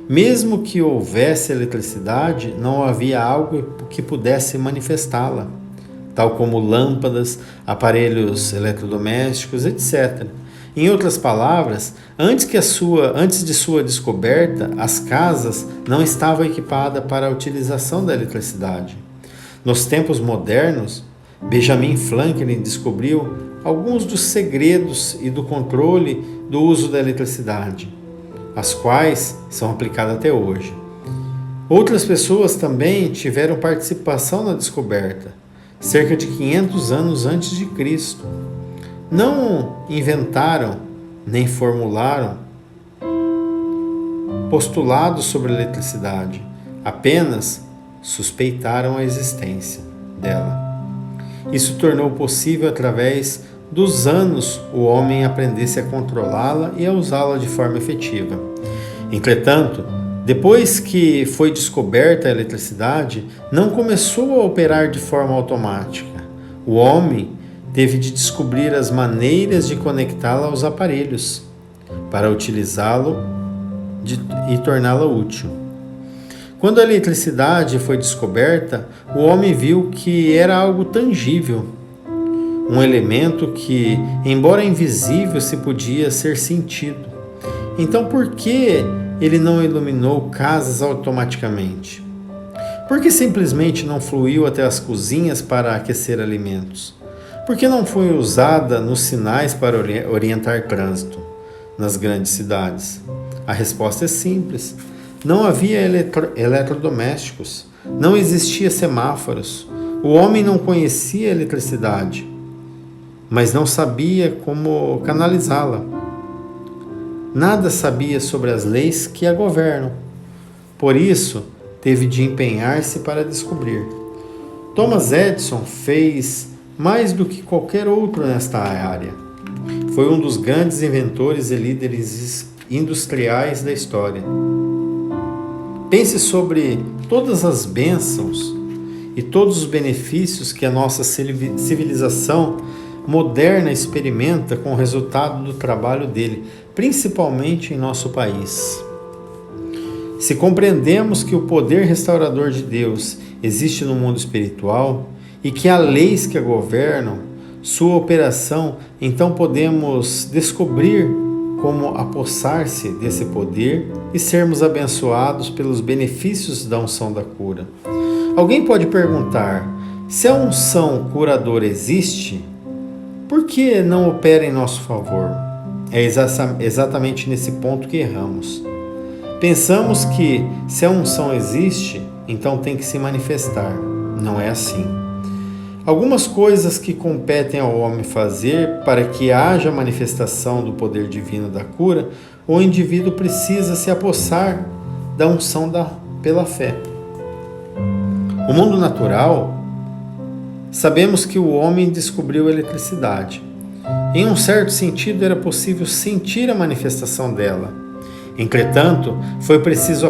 Mesmo que houvesse eletricidade, não havia algo que pudesse manifestá-la, tal como lâmpadas, aparelhos eletrodomésticos, etc. Em outras palavras, antes de sua descoberta, as casas não estavam equipadas para a utilização da eletricidade. Nos tempos modernos, Benjamin Franklin descobriu alguns dos segredos e do controle do uso da eletricidade, as quais são aplicadas até hoje. Outras pessoas também tiveram participação na descoberta, cerca de 500 anos antes de Cristo. Não inventaram nem formularam postulados sobre a eletricidade, apenas suspeitaram a existência dela. Isso tornou possível através dos anos o homem aprendesse a controlá-la e a usá-la de forma efetiva. Entretanto, depois que foi descoberta a eletricidade, não começou a operar de forma automática. O homem teve de descobrir as maneiras de conectá-la aos aparelhos para utilizá-lo e torná-la útil. Quando a eletricidade foi descoberta, o homem viu que era algo tangível, um elemento que, embora invisível, se podia ser sentido. Então, por que ele não iluminou casas automaticamente? Por que simplesmente não fluiu até as cozinhas para aquecer alimentos? Por que não foi usada nos sinais para orientar trânsito nas grandes cidades? A resposta é simples. Não havia eletrodomésticos, não existia semáforos. O homem não conhecia a eletricidade, mas não sabia como canalizá-la. Nada sabia sobre as leis que a governam. Por isso, teve de empenhar-se para descobrir. Thomas Edison fez mais do que qualquer outro nesta área. Foi um dos grandes inventores e líderes industriais da história. Pense sobre todas as bênçãos e todos os benefícios que a nossa civilização moderna experimenta com o resultado do trabalho dele, principalmente em nosso país. Se compreendemos que o poder restaurador de Deus existe no mundo espiritual e que há leis que a governam sua operação, então podemos descobrir como apossar-se desse poder e sermos abençoados pelos benefícios da unção da cura. Alguém pode perguntar: se a unção curadora existe, por que não opera em nosso favor? É exatamente nesse ponto que erramos. Pensamos que se a unção existe, então tem que se manifestar. Não é assim. Algumas coisas que competem ao homem fazer para que haja manifestação do poder divino da cura, o indivíduo precisa se apossar da unção pela fé. O mundo natural, sabemos que o homem descobriu a eletricidade. Em um certo sentido, era possível sentir a manifestação dela. Entretanto, foi preciso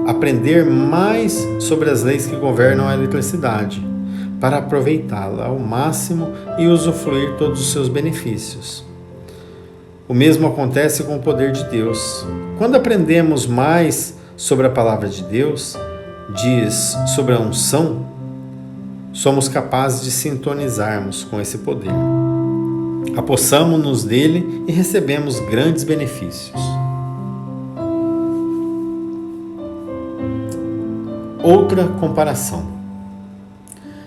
aprender mais sobre as leis que governam a eletricidade, para aproveitá-la ao máximo e usufruir todos os seus benefícios. O mesmo acontece com o poder de Deus. Quando aprendemos mais sobre a palavra de Deus, diz sobre a unção, somos capazes de sintonizarmos com esse poder. Apossamo-nos dele e recebemos grandes benefícios. Outra comparação.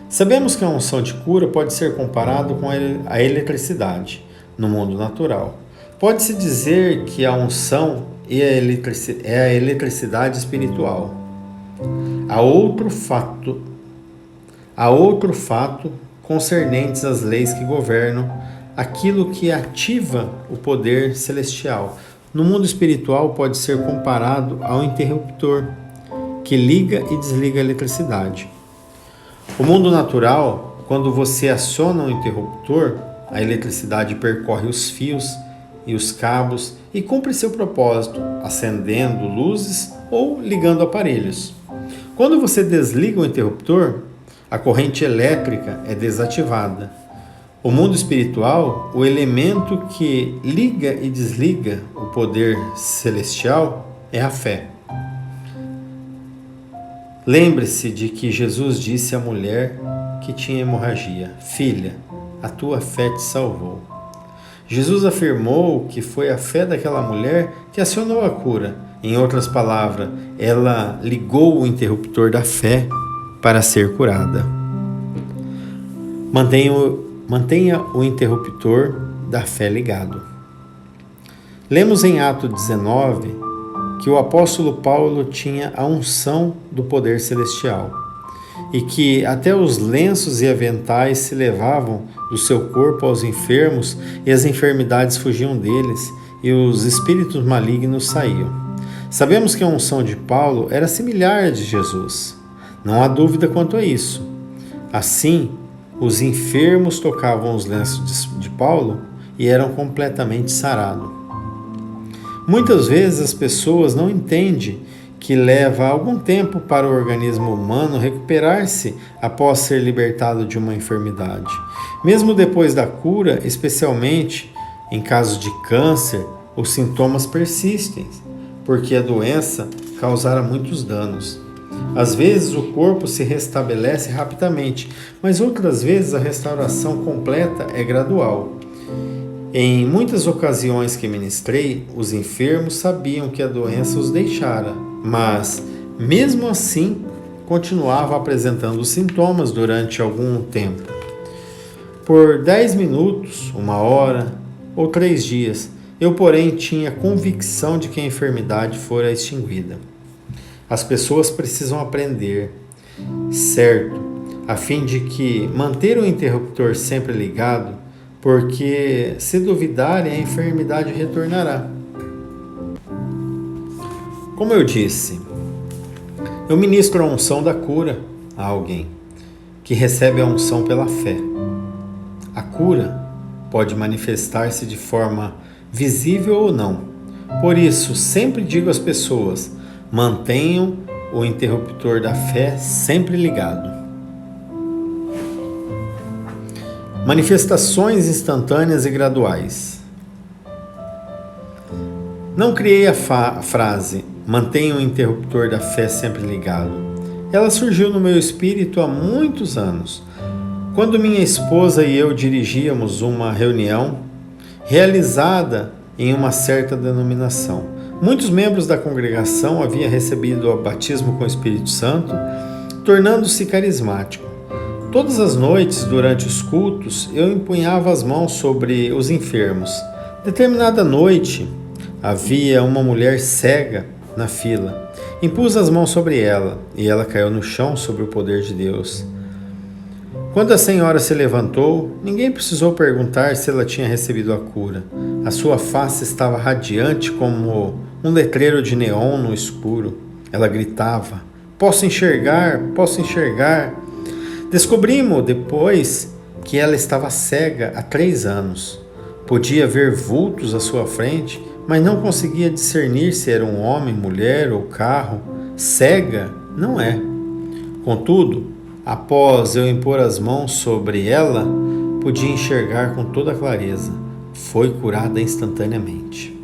Sabemos que a unção de cura pode ser comparado com a eletricidade no mundo natural. Pode-se dizer que a unção é a eletricidade espiritual. Há outro fato concernentes às leis que governam aquilo que ativa o poder celestial. No mundo espiritual pode ser comparado ao interruptor que liga e desliga a eletricidade. O mundo natural, quando você aciona um interruptor, a eletricidade percorre os fios e os cabos e cumpre seu propósito, acendendo luzes ou ligando aparelhos. Quando você desliga o interruptor, a corrente elétrica é desativada. O mundo espiritual, o elemento que liga e desliga o poder celestial é a fé. Lembre-se de que Jesus disse à mulher que tinha hemorragia: filha, a tua fé te salvou. Jesus afirmou que foi a fé daquela mulher que acionou a cura. Em outras palavras, ela ligou o interruptor da fé para ser curada. Mantenha o interruptor da fé ligado. Lemos em Atos 19 que o apóstolo Paulo tinha a unção do poder celestial e que até os lenços e aventais se levavam do seu corpo aos enfermos e as enfermidades fugiam deles e os espíritos malignos saíam. Sabemos que a unção de Paulo era similar à de Jesus. Não há dúvida quanto a isso. Assim, os enfermos tocavam os lenços de Paulo e eram completamente sarados. Muitas vezes as pessoas não entendem que leva algum tempo para o organismo humano recuperar-se após ser libertado de uma enfermidade. Mesmo depois da cura, especialmente em casos de câncer, os sintomas persistem, porque a doença causara muitos danos. Às vezes o corpo se restabelece rapidamente, mas outras vezes a restauração completa é gradual. Em muitas ocasiões que ministrei, os enfermos sabiam que a doença os deixara, mas, mesmo assim, continuavam apresentando os sintomas durante algum tempo. Por 10 minutos, 1 hora ou 3 dias, eu, porém, tinha convicção de que a enfermidade fora extinguida. As pessoas precisam aprender, certo, a fim de que manter o interruptor sempre ligado, porque se duvidarem, a enfermidade retornará. Como eu disse, eu ministro a unção da cura a alguém que recebe a unção pela fé. A cura pode manifestar-se de forma visível ou não. Por isso, sempre digo às pessoas: mantenham o interruptor da fé sempre ligado. Manifestações instantâneas e graduais. Não criei a frase "mantenha o interruptor da fé sempre ligado". Ela surgiu no meu espírito há muitos anos, quando minha esposa e eu dirigíamos uma reunião realizada em uma certa denominação. Muitos membros da congregação haviam recebido o batismo com o Espírito Santo, tornando-se carismático. Todas as noites, durante os cultos, eu empunhava as mãos sobre os enfermos. Determinada noite, havia uma mulher cega na fila. Impus as mãos sobre ela, e ela caiu no chão sob o poder de Deus. Quando a senhora se levantou, ninguém precisou perguntar se ela tinha recebido a cura. A sua face estava radiante como um letreiro de neon no escuro. Ela gritava: "Posso enxergar, posso enxergar." Descobrimos depois que ela estava cega há 3 anos. Podia ver vultos à sua frente, mas não conseguia discernir se era um homem, mulher ou carro. Cega não é. Contudo, após eu impor as mãos sobre ela, podia enxergar com toda clareza. Foi curada instantaneamente.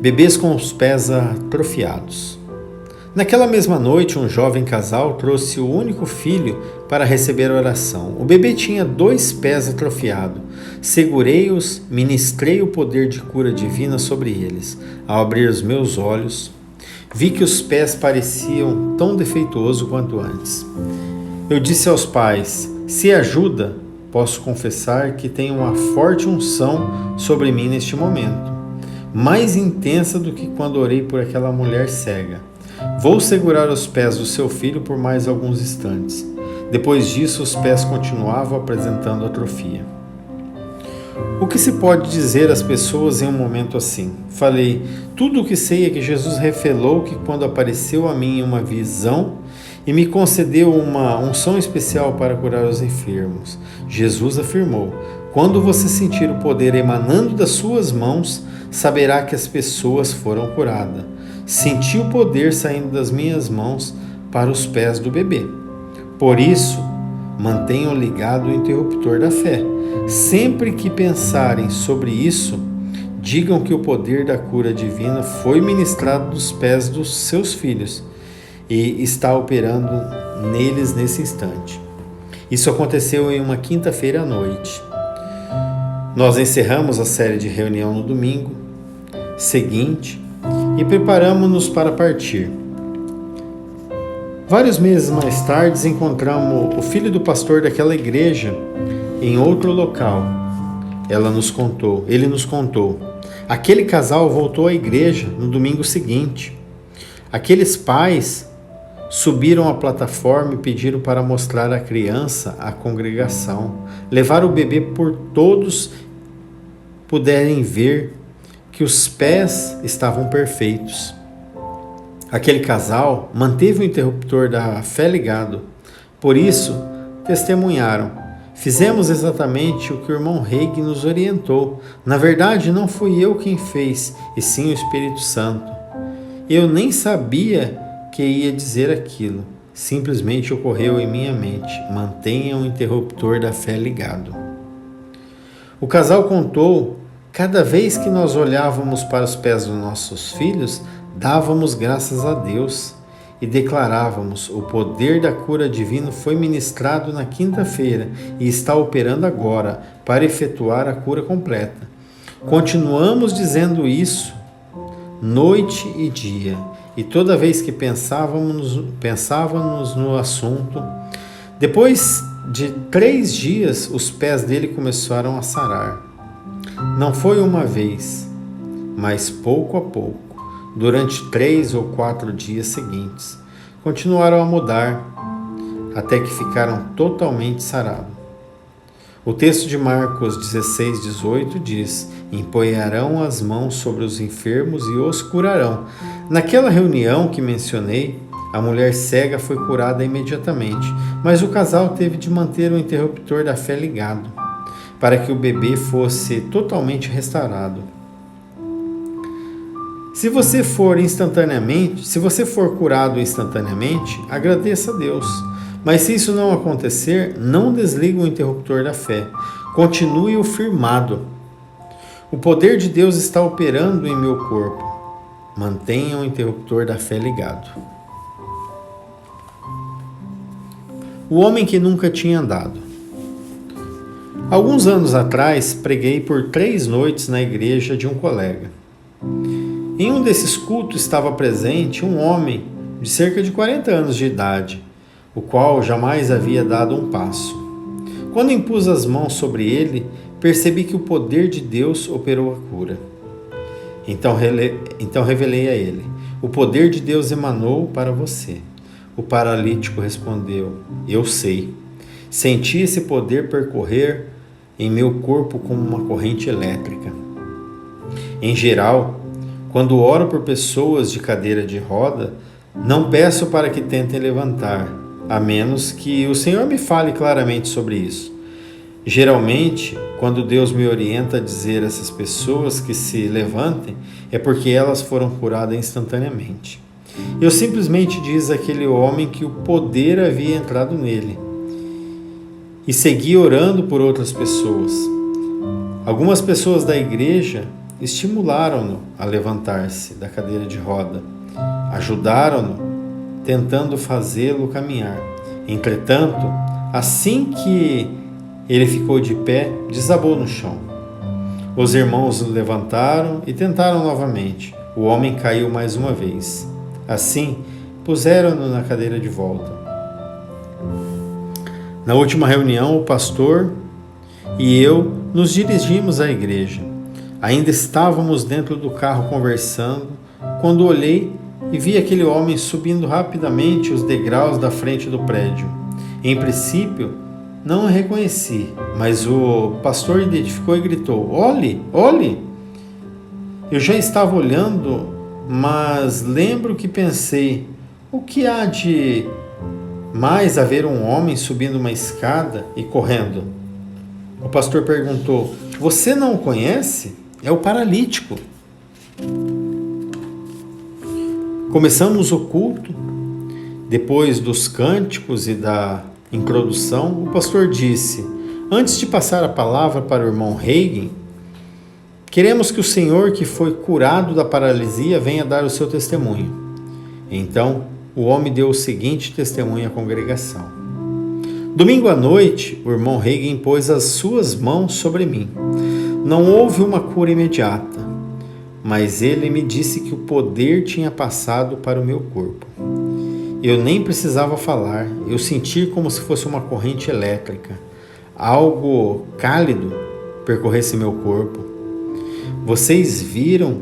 Bebês com os pés atrofiados. Naquela mesma noite, um jovem casal trouxe o único filho para receber a oração. O bebê tinha 2 pés atrofiados. Segurei-os, ministrei o poder de cura divina sobre eles. Ao abrir os meus olhos, vi que os pés pareciam tão defeituosos quanto antes. Eu disse aos pais: "Se ajuda, posso confessar que tenho uma forte unção sobre mim neste momento, mais intensa do que quando orei por aquela mulher cega. Vou segurar os pés do seu filho por mais alguns instantes." Depois disso, os pés continuavam apresentando atrofia. O que se pode dizer às pessoas em um momento assim? Falei: "Tudo o que sei é que Jesus revelou que quando apareceu a mim em uma visão e me concedeu uma unção especial para curar os enfermos. Jesus afirmou: quando você sentir o poder emanando das suas mãos, saberá que as pessoas foram curadas. Senti o poder saindo das minhas mãos para os pés do bebê. Por isso, mantenham ligado o interruptor da fé. Sempre que pensarem sobre isso, digam que o poder da cura divina foi ministrado dos pés dos seus filhos e está operando neles nesse instante." Isso aconteceu em uma quinta-feira à noite. Nós encerramos a série de reunião no domingo seguinte e preparamos-nos para partir. Vários meses mais tarde, encontramos o filho do pastor daquela igreja em outro local. Ele nos contou. Aquele casal voltou à igreja no domingo seguinte. Aqueles pais subiram à plataforma e pediram para mostrar a criança à congregação. Levaram o bebê por todos puderem ver que os pés estavam perfeitos. Aquele casal manteve o interruptor da fé ligado. Por isso, testemunharam: "Fizemos exatamente o que o irmão Reig nos orientou. Na verdade, não fui eu quem fez, e sim o Espírito Santo. Eu nem sabia que ia dizer aquilo. Simplesmente ocorreu em minha mente. Mantenha o interruptor da fé ligado." O casal contou: cada vez que nós olhávamos para os pés dos nossos filhos, dávamos graças a Deus e declarávamos: o poder da cura divina foi ministrado na quinta-feira e está operando agora para efetuar a cura completa. Continuamos dizendo isso noite e dia, e toda vez que pensávamos no assunto, depois de 3 dias, os pés dele começaram a sarar. Não foi uma vez, mas pouco a pouco, durante 3 ou 4 dias seguintes, continuaram a mudar, até que ficaram totalmente sarados. O texto de Marcos 16:18 diz: "Imponharão as mãos sobre os enfermos e os curarão." Naquela reunião que mencionei, a mulher cega foi curada imediatamente, mas o casal teve de manter o interruptor da fé ligado, para que o bebê fosse totalmente restaurado. Se você for curado instantaneamente, agradeça a Deus. Mas se isso não acontecer, não desligue o interruptor da fé. Continue-o firmado. O poder de Deus está operando em meu corpo. mantenha o interruptor da fé ligado. O homem que nunca tinha andado. Alguns anos atrás, preguei por 3 noites na igreja de um colega. Em um desses cultos estava presente um homem de cerca de 40 anos de idade, o qual jamais havia dado um passo. Quando impus as mãos sobre ele, percebi que o poder de Deus operou a cura. Então revelei a ele: o poder de Deus emanou para você. O paralítico respondeu: eu sei. Senti esse poder percorrer em meu corpo como uma corrente elétrica. Em geral, quando oro por pessoas de cadeira de roda, não peço para que tentem levantar, a menos que o Senhor me fale claramente sobre isso. Geralmente, quando Deus me orienta a dizer a essas pessoas que se levantem, é porque elas foram curadas instantaneamente. Eu simplesmente diz àquele homem que o poder havia entrado nele e segui orando por outras pessoas. Algumas pessoas da igreja estimularam-no a levantar-se da cadeira de roda, ajudaram-no, tentando fazê-lo caminhar. Entretanto, assim que ele ficou de pé, desabou no chão. Os irmãos o levantaram e tentaram novamente. O homem caiu mais uma vez. Assim, puseram-no na cadeira de volta. Na última reunião, o pastor e eu nos dirigimos à igreja. Ainda estávamos dentro do carro conversando, quando olhei e vi aquele homem subindo rapidamente os degraus da frente do prédio. Em princípio, não o reconheci, mas o pastor identificou e gritou: olhe, olhe! Eu já estava olhando, mas lembro que pensei: o que há de mais haver um homem subindo uma escada e correndo? O pastor perguntou: você não o conhece? É o paralítico. Começamos o culto. Depois dos cânticos e da introdução, o pastor disse: antes de passar a palavra para o irmão Hagin, queremos que o senhor que foi curado da paralisia venha dar o seu testemunho. Então, o homem deu o seguinte testemunho à congregação: domingo à noite, o irmão Hagin pôs as suas mãos sobre mim. Não houve uma cura imediata, mas ele me disse que o poder tinha passado para o meu corpo. Eu nem precisava falar, eu senti como se fosse uma corrente elétrica, algo cálido percorresse meu corpo. Vocês viram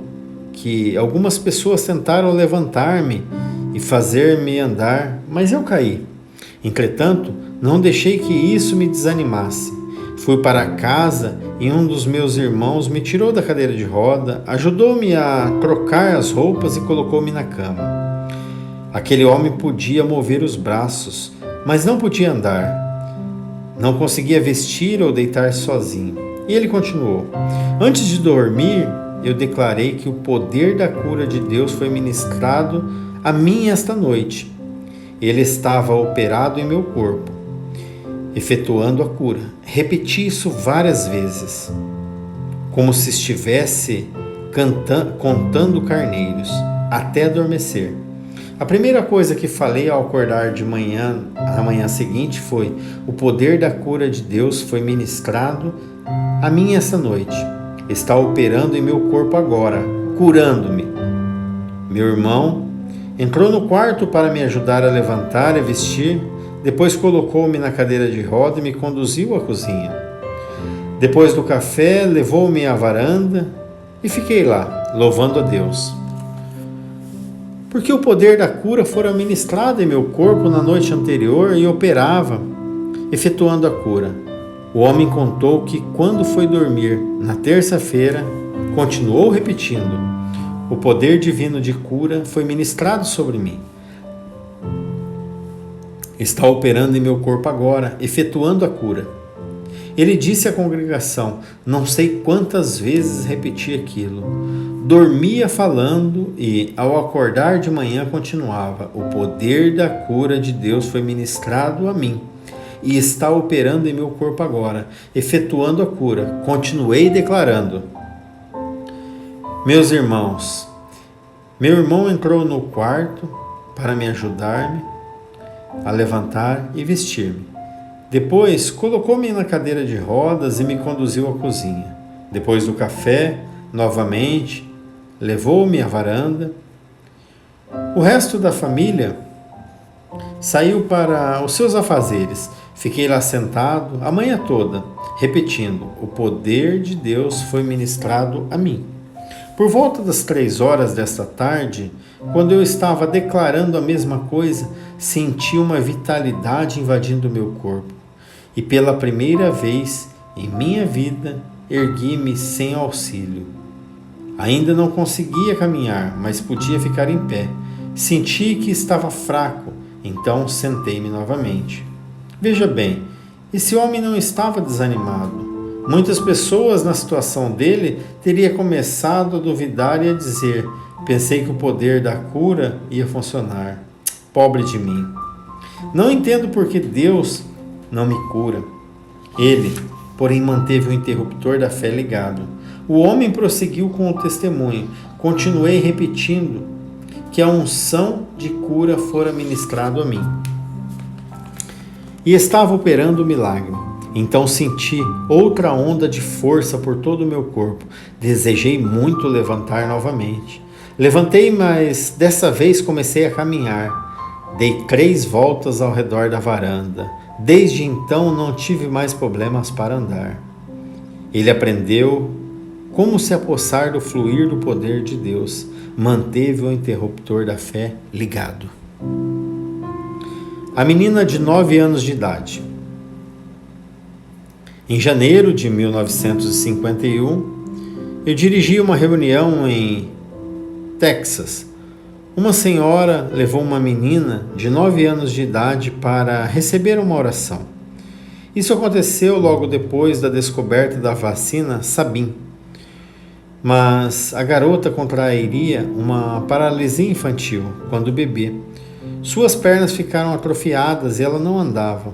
que algumas pessoas tentaram levantar-me e fazer-me andar, mas eu caí. Entretanto, não deixei que isso me desanimasse. Fui para casa e um dos meus irmãos me tirou da cadeira de roda, ajudou-me a trocar as roupas e colocou-me na cama. Aquele homem podia mover os braços, mas não podia andar. Não conseguia vestir ou deitar-se sozinho. E ele continuou: antes de dormir, eu declarei que o poder da cura de Deus foi ministrado a mim esta noite. Ele estava operado em meu corpo, efetuando a cura. Repeti isso várias vezes, como se estivesse contando carneiros, até adormecer. A primeira coisa que falei ao acordar de manhã, na manhã seguinte, foi: o poder da cura de Deus foi ministrado a mim esta noite. Está operando em meu corpo agora, curando-me. Meu irmão entrou no quarto para me ajudar a levantar e vestir. Depois colocou-me na cadeira de roda e me conduziu à cozinha. Depois do café, levou-me à varanda e fiquei lá, louvando a Deus. Porque o poder da cura fora ministrado em meu corpo na noite anterior e operava, efetuando a cura. O homem contou que quando foi dormir, na terça-feira, continuou repetindo: o poder divino de cura foi ministrado sobre mim. Está operando em meu corpo agora, efetuando a cura. Ele disse à congregação: não sei quantas vezes repeti aquilo. Dormia falando e, ao acordar de manhã, continuava: o poder da cura de Deus foi ministrado a mim e está operando em meu corpo agora, efetuando a cura. Continuei declarando: meus irmãos, Meu irmão entrou no quarto para me ajudar-me a levantar e vestir-me. Depois, colocou-me na cadeira de rodas e me conduziu à cozinha. Depois do café, novamente, levou-me à varanda. O resto da família saiu para os seus afazeres. Fiquei lá sentado a manhã toda, repetindo: o poder de Deus foi ministrado a mim. Por volta das 3 horas desta tarde, quando eu estava declarando a mesma coisa, senti uma vitalidade invadindo meu corpo. E pela primeira vez em minha vida, ergui-me sem auxílio. Ainda não conseguia caminhar, mas podia ficar em pé. Senti que estava fraco, então sentei-me novamente. Veja bem, esse homem não estava desanimado. Muitas pessoas na situação dele teriam começado a duvidar e a dizer: pensei que o poder da cura ia funcionar. Pobre de mim. Não entendo por que Deus não me cura. Ele, porém, manteve o interruptor da fé ligado. O homem prosseguiu com o testemunho. Continuei repetindo que a unção de cura fora ministrado a mim. E estava operando o milagre. Então senti outra onda de força por todo o meu corpo. Desejei muito levantar novamente. Levantei, mas dessa vez comecei a caminhar. Dei 3 voltas ao redor da varanda. Desde então não tive mais problemas para andar. Ele aprendeu como se apossar do fluir do poder de Deus. Manteve o interruptor da fé ligado. A menina de 9 anos de idade. Em janeiro de 1951, eu dirigi uma reunião em Texas. Uma senhora levou uma menina de 9 anos de idade para receber uma oração. Isso aconteceu logo depois da descoberta da vacina Sabin. Mas a garota contrairia uma paralisia infantil quando bebê. Suas pernas ficaram atrofiadas e ela não andava.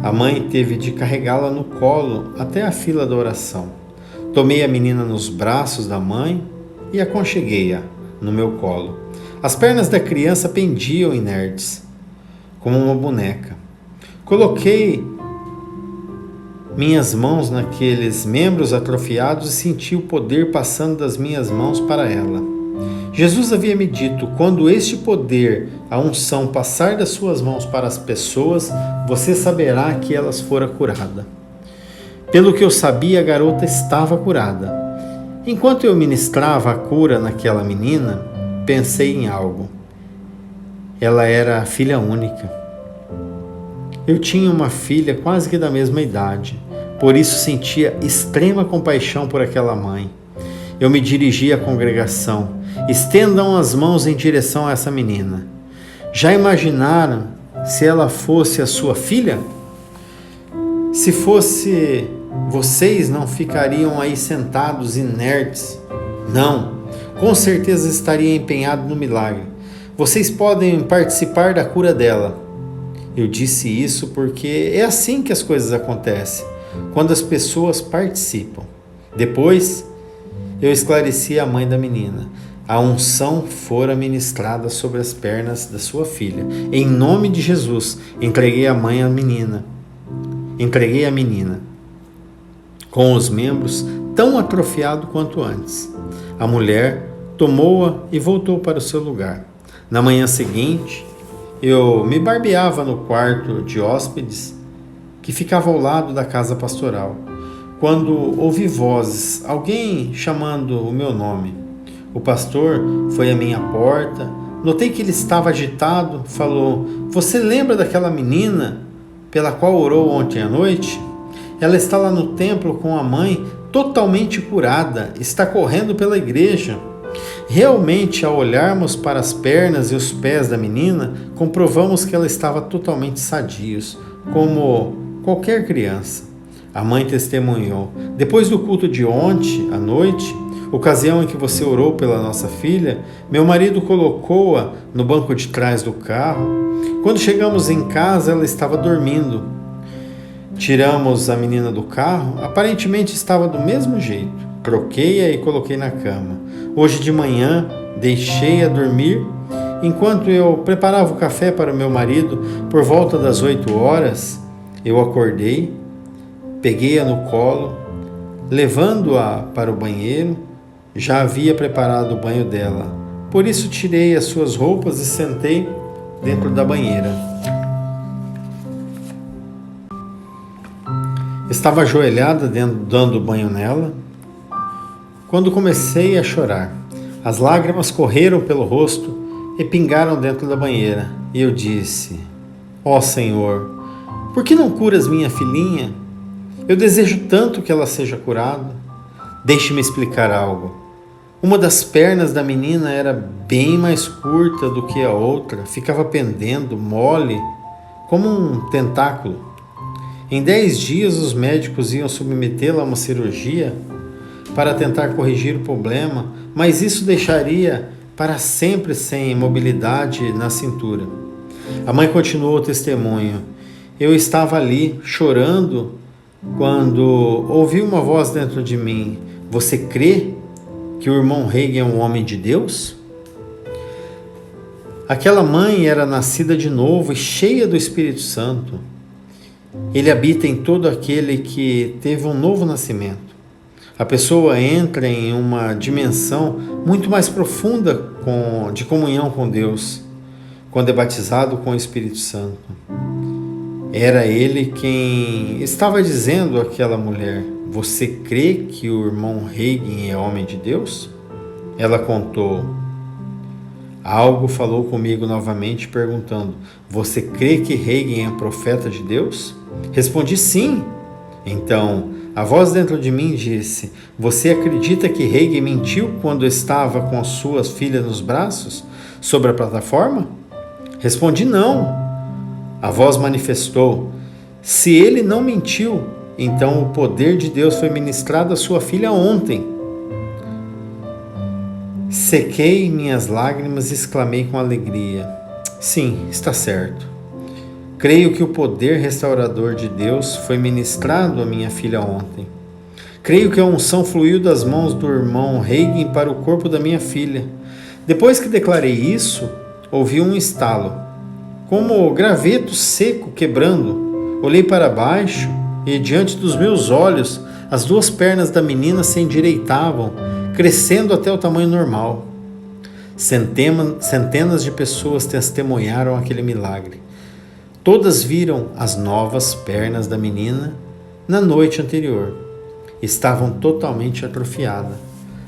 A mãe teve de carregá-la no colo até a fila da oração. Tomei a menina nos braços da mãe e aconcheguei-a no meu colo. As pernas da criança pendiam inertes, como uma boneca. Coloquei minhas mãos naqueles membros atrofiados e senti o poder passando das minhas mãos para ela. Jesus havia me dito: quando este poder, a unção, passar das suas mãos para as pessoas, você saberá que elas foram curadas. Pelo que eu sabia, a garota estava curada. Enquanto eu ministrava a cura naquela menina, pensei em algo. Ela era filha única. Eu tinha uma filha quase que da mesma idade, por isso sentia extrema compaixão por aquela mãe. Eu me dirigi à congregação. Estendam as mãos em direção a essa menina. Já imaginaram se ela fosse a sua filha? Se fosse, vocês não ficariam aí sentados inertes? Não, com certeza estaria empenhado no milagre. Vocês podem participar da cura dela. Eu disse isso porque é assim que as coisas acontecem, quando as pessoas participam. Depois, eu esclareci à mãe da menina. A unção fora ministrada sobre as pernas da sua filha. Em nome de Jesus, entreguei a menina, com os membros tão atrofiados quanto antes. A mulher tomou-a e voltou para o seu lugar. Na manhã seguinte, eu me barbeava no quarto de hóspedes que ficava ao lado da casa pastoral, quando ouvi vozes, alguém chamando o meu nome. O pastor foi à minha porta, notei que ele estava agitado, falou: você lembra daquela menina pela qual orou ontem à noite? Ela está lá no templo com a mãe, totalmente curada, está correndo pela igreja. Realmente, ao olharmos para as pernas e os pés da menina, comprovamos que ela estava totalmente sadios, como qualquer criança. A mãe testemunhou: depois do culto de ontem à noite, ocasião em que você orou pela nossa filha, meu marido colocou-a no banco de trás do carro. Quando chegamos em casa, ela estava dormindo. Tiramos a menina do carro, aparentemente estava do mesmo jeito. Troquei-a e coloquei na cama. Hoje de manhã, deixei-a dormir. Enquanto eu preparava o café para o meu marido, por volta das 8 horas, eu acordei, peguei-a no colo, levando-a para o banheiro. Já havia preparado o banho dela, por isso tirei as suas roupas e sentei dentro da banheira. Estava ajoelhada dando banho nela, quando comecei a chorar. As lágrimas correram pelo rosto e pingaram dentro da banheira. E eu disse: ó Senhor, por que não curas minha filhinha? Eu desejo tanto que ela seja curada. Deixe-me explicar algo. Uma das pernas da menina era bem mais curta do que a outra, ficava pendendo, mole, como um tentáculo. Em 10 dias, os médicos iam submetê-la a uma cirurgia para tentar corrigir o problema, mas isso deixaria para sempre sem mobilidade na cintura. A mãe continuou o testemunho. Eu estava ali, chorando, quando ouvi uma voz dentro de mim: você crê que o irmão Reagan é um homem de Deus? Aquela mãe era nascida de novo e cheia do Espírito Santo. Ele habita em todo aquele que teve um novo nascimento. A pessoa entra em uma dimensão muito mais profunda de comunhão com Deus, quando é batizado com o Espírito Santo. Era ele quem estava dizendo àquela mulher: você crê que o irmão Reagan é homem de Deus? Ela contou. Algo falou comigo novamente, perguntando: você crê que Reagan é profeta de Deus? Respondi sim. Então, a voz dentro de mim disse: você acredita que Reagan mentiu quando estava com as suas filhas nos braços, sobre a plataforma? Respondi não. A voz manifestou: se ele não mentiu, então o poder de Deus foi ministrado à sua filha ontem. Sequei minhas lágrimas e exclamei com alegria: sim, está certo. Creio que o poder restaurador de Deus foi ministrado à minha filha ontem. Creio que a unção fluiu das mãos do irmão Reagan para o corpo da minha filha. Depois que declarei isso, ouvi um estalo, como graveto seco quebrando. Olhei para baixo e, diante dos meus olhos, as 2 pernas da menina se endireitavam, crescendo até o tamanho normal. Centenas de pessoas testemunharam aquele milagre. Todas viram as novas pernas da menina na noite anterior. Estavam totalmente atrofiadas.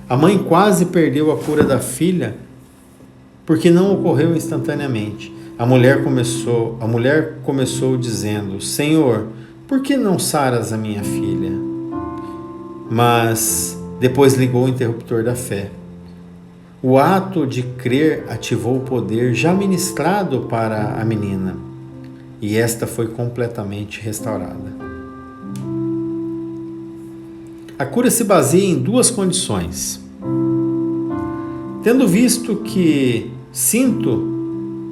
A mãe quase perdeu a cura da filha porque não ocorreu instantaneamente. A mulher começou dizendo: Senhor, por que não saras a minha filha? Mas depois ligou o interruptor da fé. O ato de crer ativou o poder já ministrado para a menina, e esta foi completamente restaurada. A cura se baseia em 2 condições. Tendo visto que sinto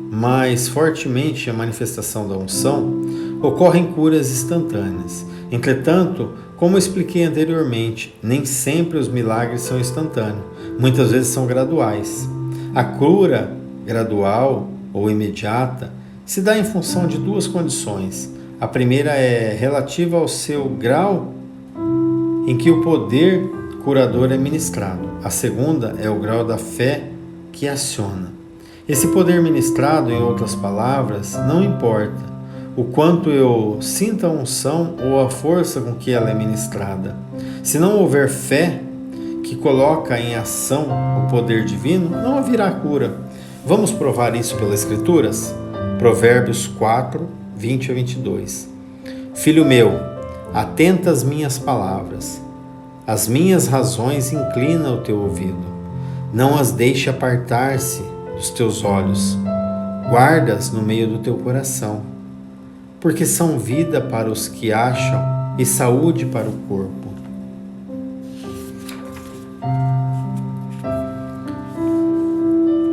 mais fortemente a manifestação da unção, ocorrem curas instantâneas. Entretanto, como expliquei anteriormente, nem sempre os milagres são instantâneos, muitas vezes são graduais. A cura gradual ou imediata se dá em função de 2 condições. A primeira é relativa ao seu grau em que o poder curador é ministrado. A segunda é o grau da fé que aciona. Esse poder ministrado, em outras palavras, não importa o quanto eu sinta a unção ou a força com que ela é ministrada. Se não houver fé que coloca em ação o poder divino, não haverá cura. Vamos provar isso pelas Escrituras? Provérbios 4, 20 a 22. Filho meu, atenta às minhas palavras, as minhas razões inclina o teu ouvido. Não as deixe apartar-se dos teus olhos, guarda-as no meio do teu coração, porque são vida para os que acham e saúde para o corpo.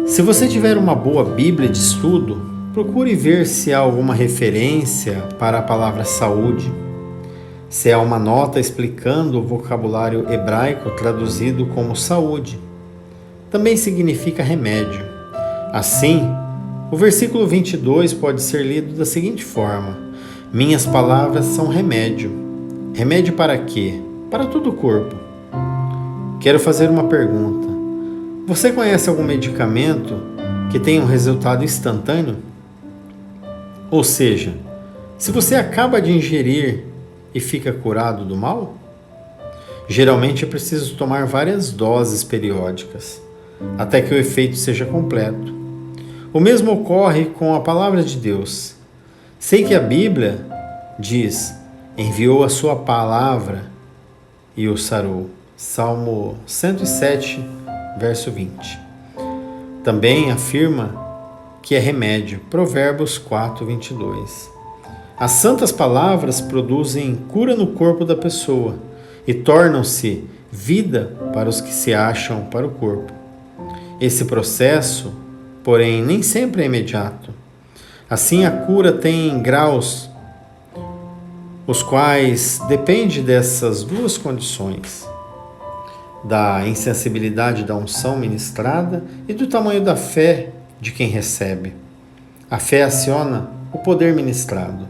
Se você tiver uma boa Bíblia de estudo, procure ver se há alguma referência para a palavra saúde, se há uma nota explicando o vocabulário hebraico traduzido como saúde. também significa remédio. Assim, o versículo 22 pode ser lido da seguinte forma: minhas palavras são remédio. Remédio para quê? Para todo o corpo. Quero fazer uma pergunta. Você conhece algum medicamento que tenha um resultado instantâneo? Ou seja, se você acaba de ingerir e fica curado do mal? Geralmente é preciso tomar várias doses periódicas, até que o efeito seja completo. O mesmo ocorre com a palavra de Deus. Sei que a Bíblia diz: enviou a sua palavra e o sarou. Salmo 107, verso 20. Também afirma que é remédio. Provérbios 4, 22. As santas palavras produzem cura no corpo da pessoa e tornam-se vida para os que se acham para o corpo. Esse processo, porém, nem sempre é imediato. Assim, a cura tem graus, os quais depende dessas duas condições: da insensibilidade da unção ministrada e do tamanho da fé de quem recebe. A fé aciona o poder ministrado.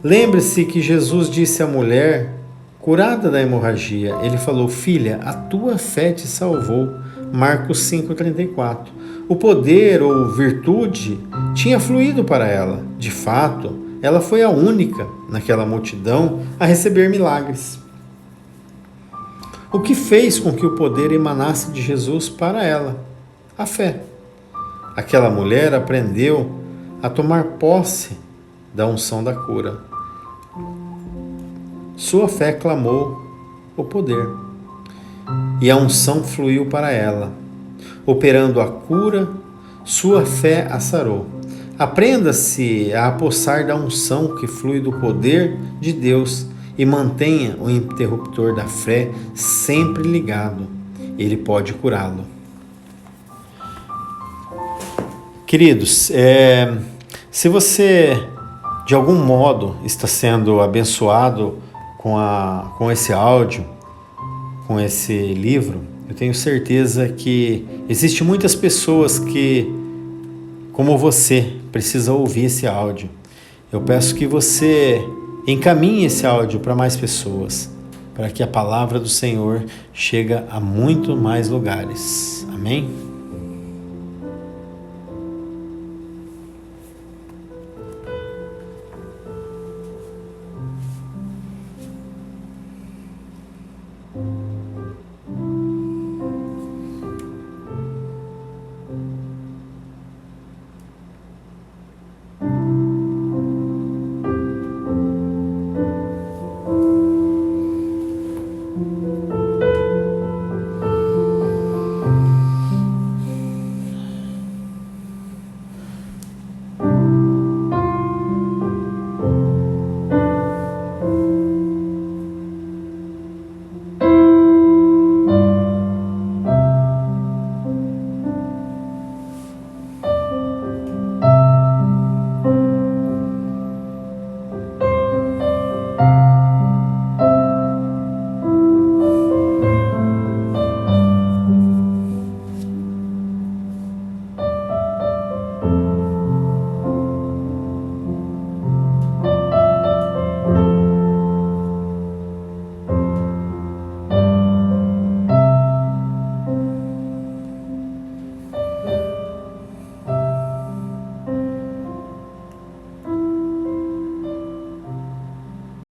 Lembre-se que Jesus disse à mulher curada da hemorragia, ele falou: filha, a tua fé te salvou. Marcos 5,34. O poder ou virtude tinha fluído para ela. De fato, ela foi a única naquela multidão a receber milagres. O que fez com que o poder emanasse de Jesus para ela? A fé. Aquela mulher aprendeu a tomar posse da unção da cura. Sua fé clamou o poder e a unção fluiu para ela. Operando a cura, sua fé a sarou. Aprenda-se a apossar da unção que flui do poder de Deus e mantenha o interruptor da fé sempre ligado. Ele pode curá-lo. Queridos, se você de algum modo está sendo abençoado com esse áudio, com esse livro, eu tenho certeza que existem muitas pessoas que, como você, precisam ouvir esse áudio. Eu peço que você encaminhe esse áudio para mais pessoas, para que a palavra do Senhor chegue a muito mais lugares. Amém?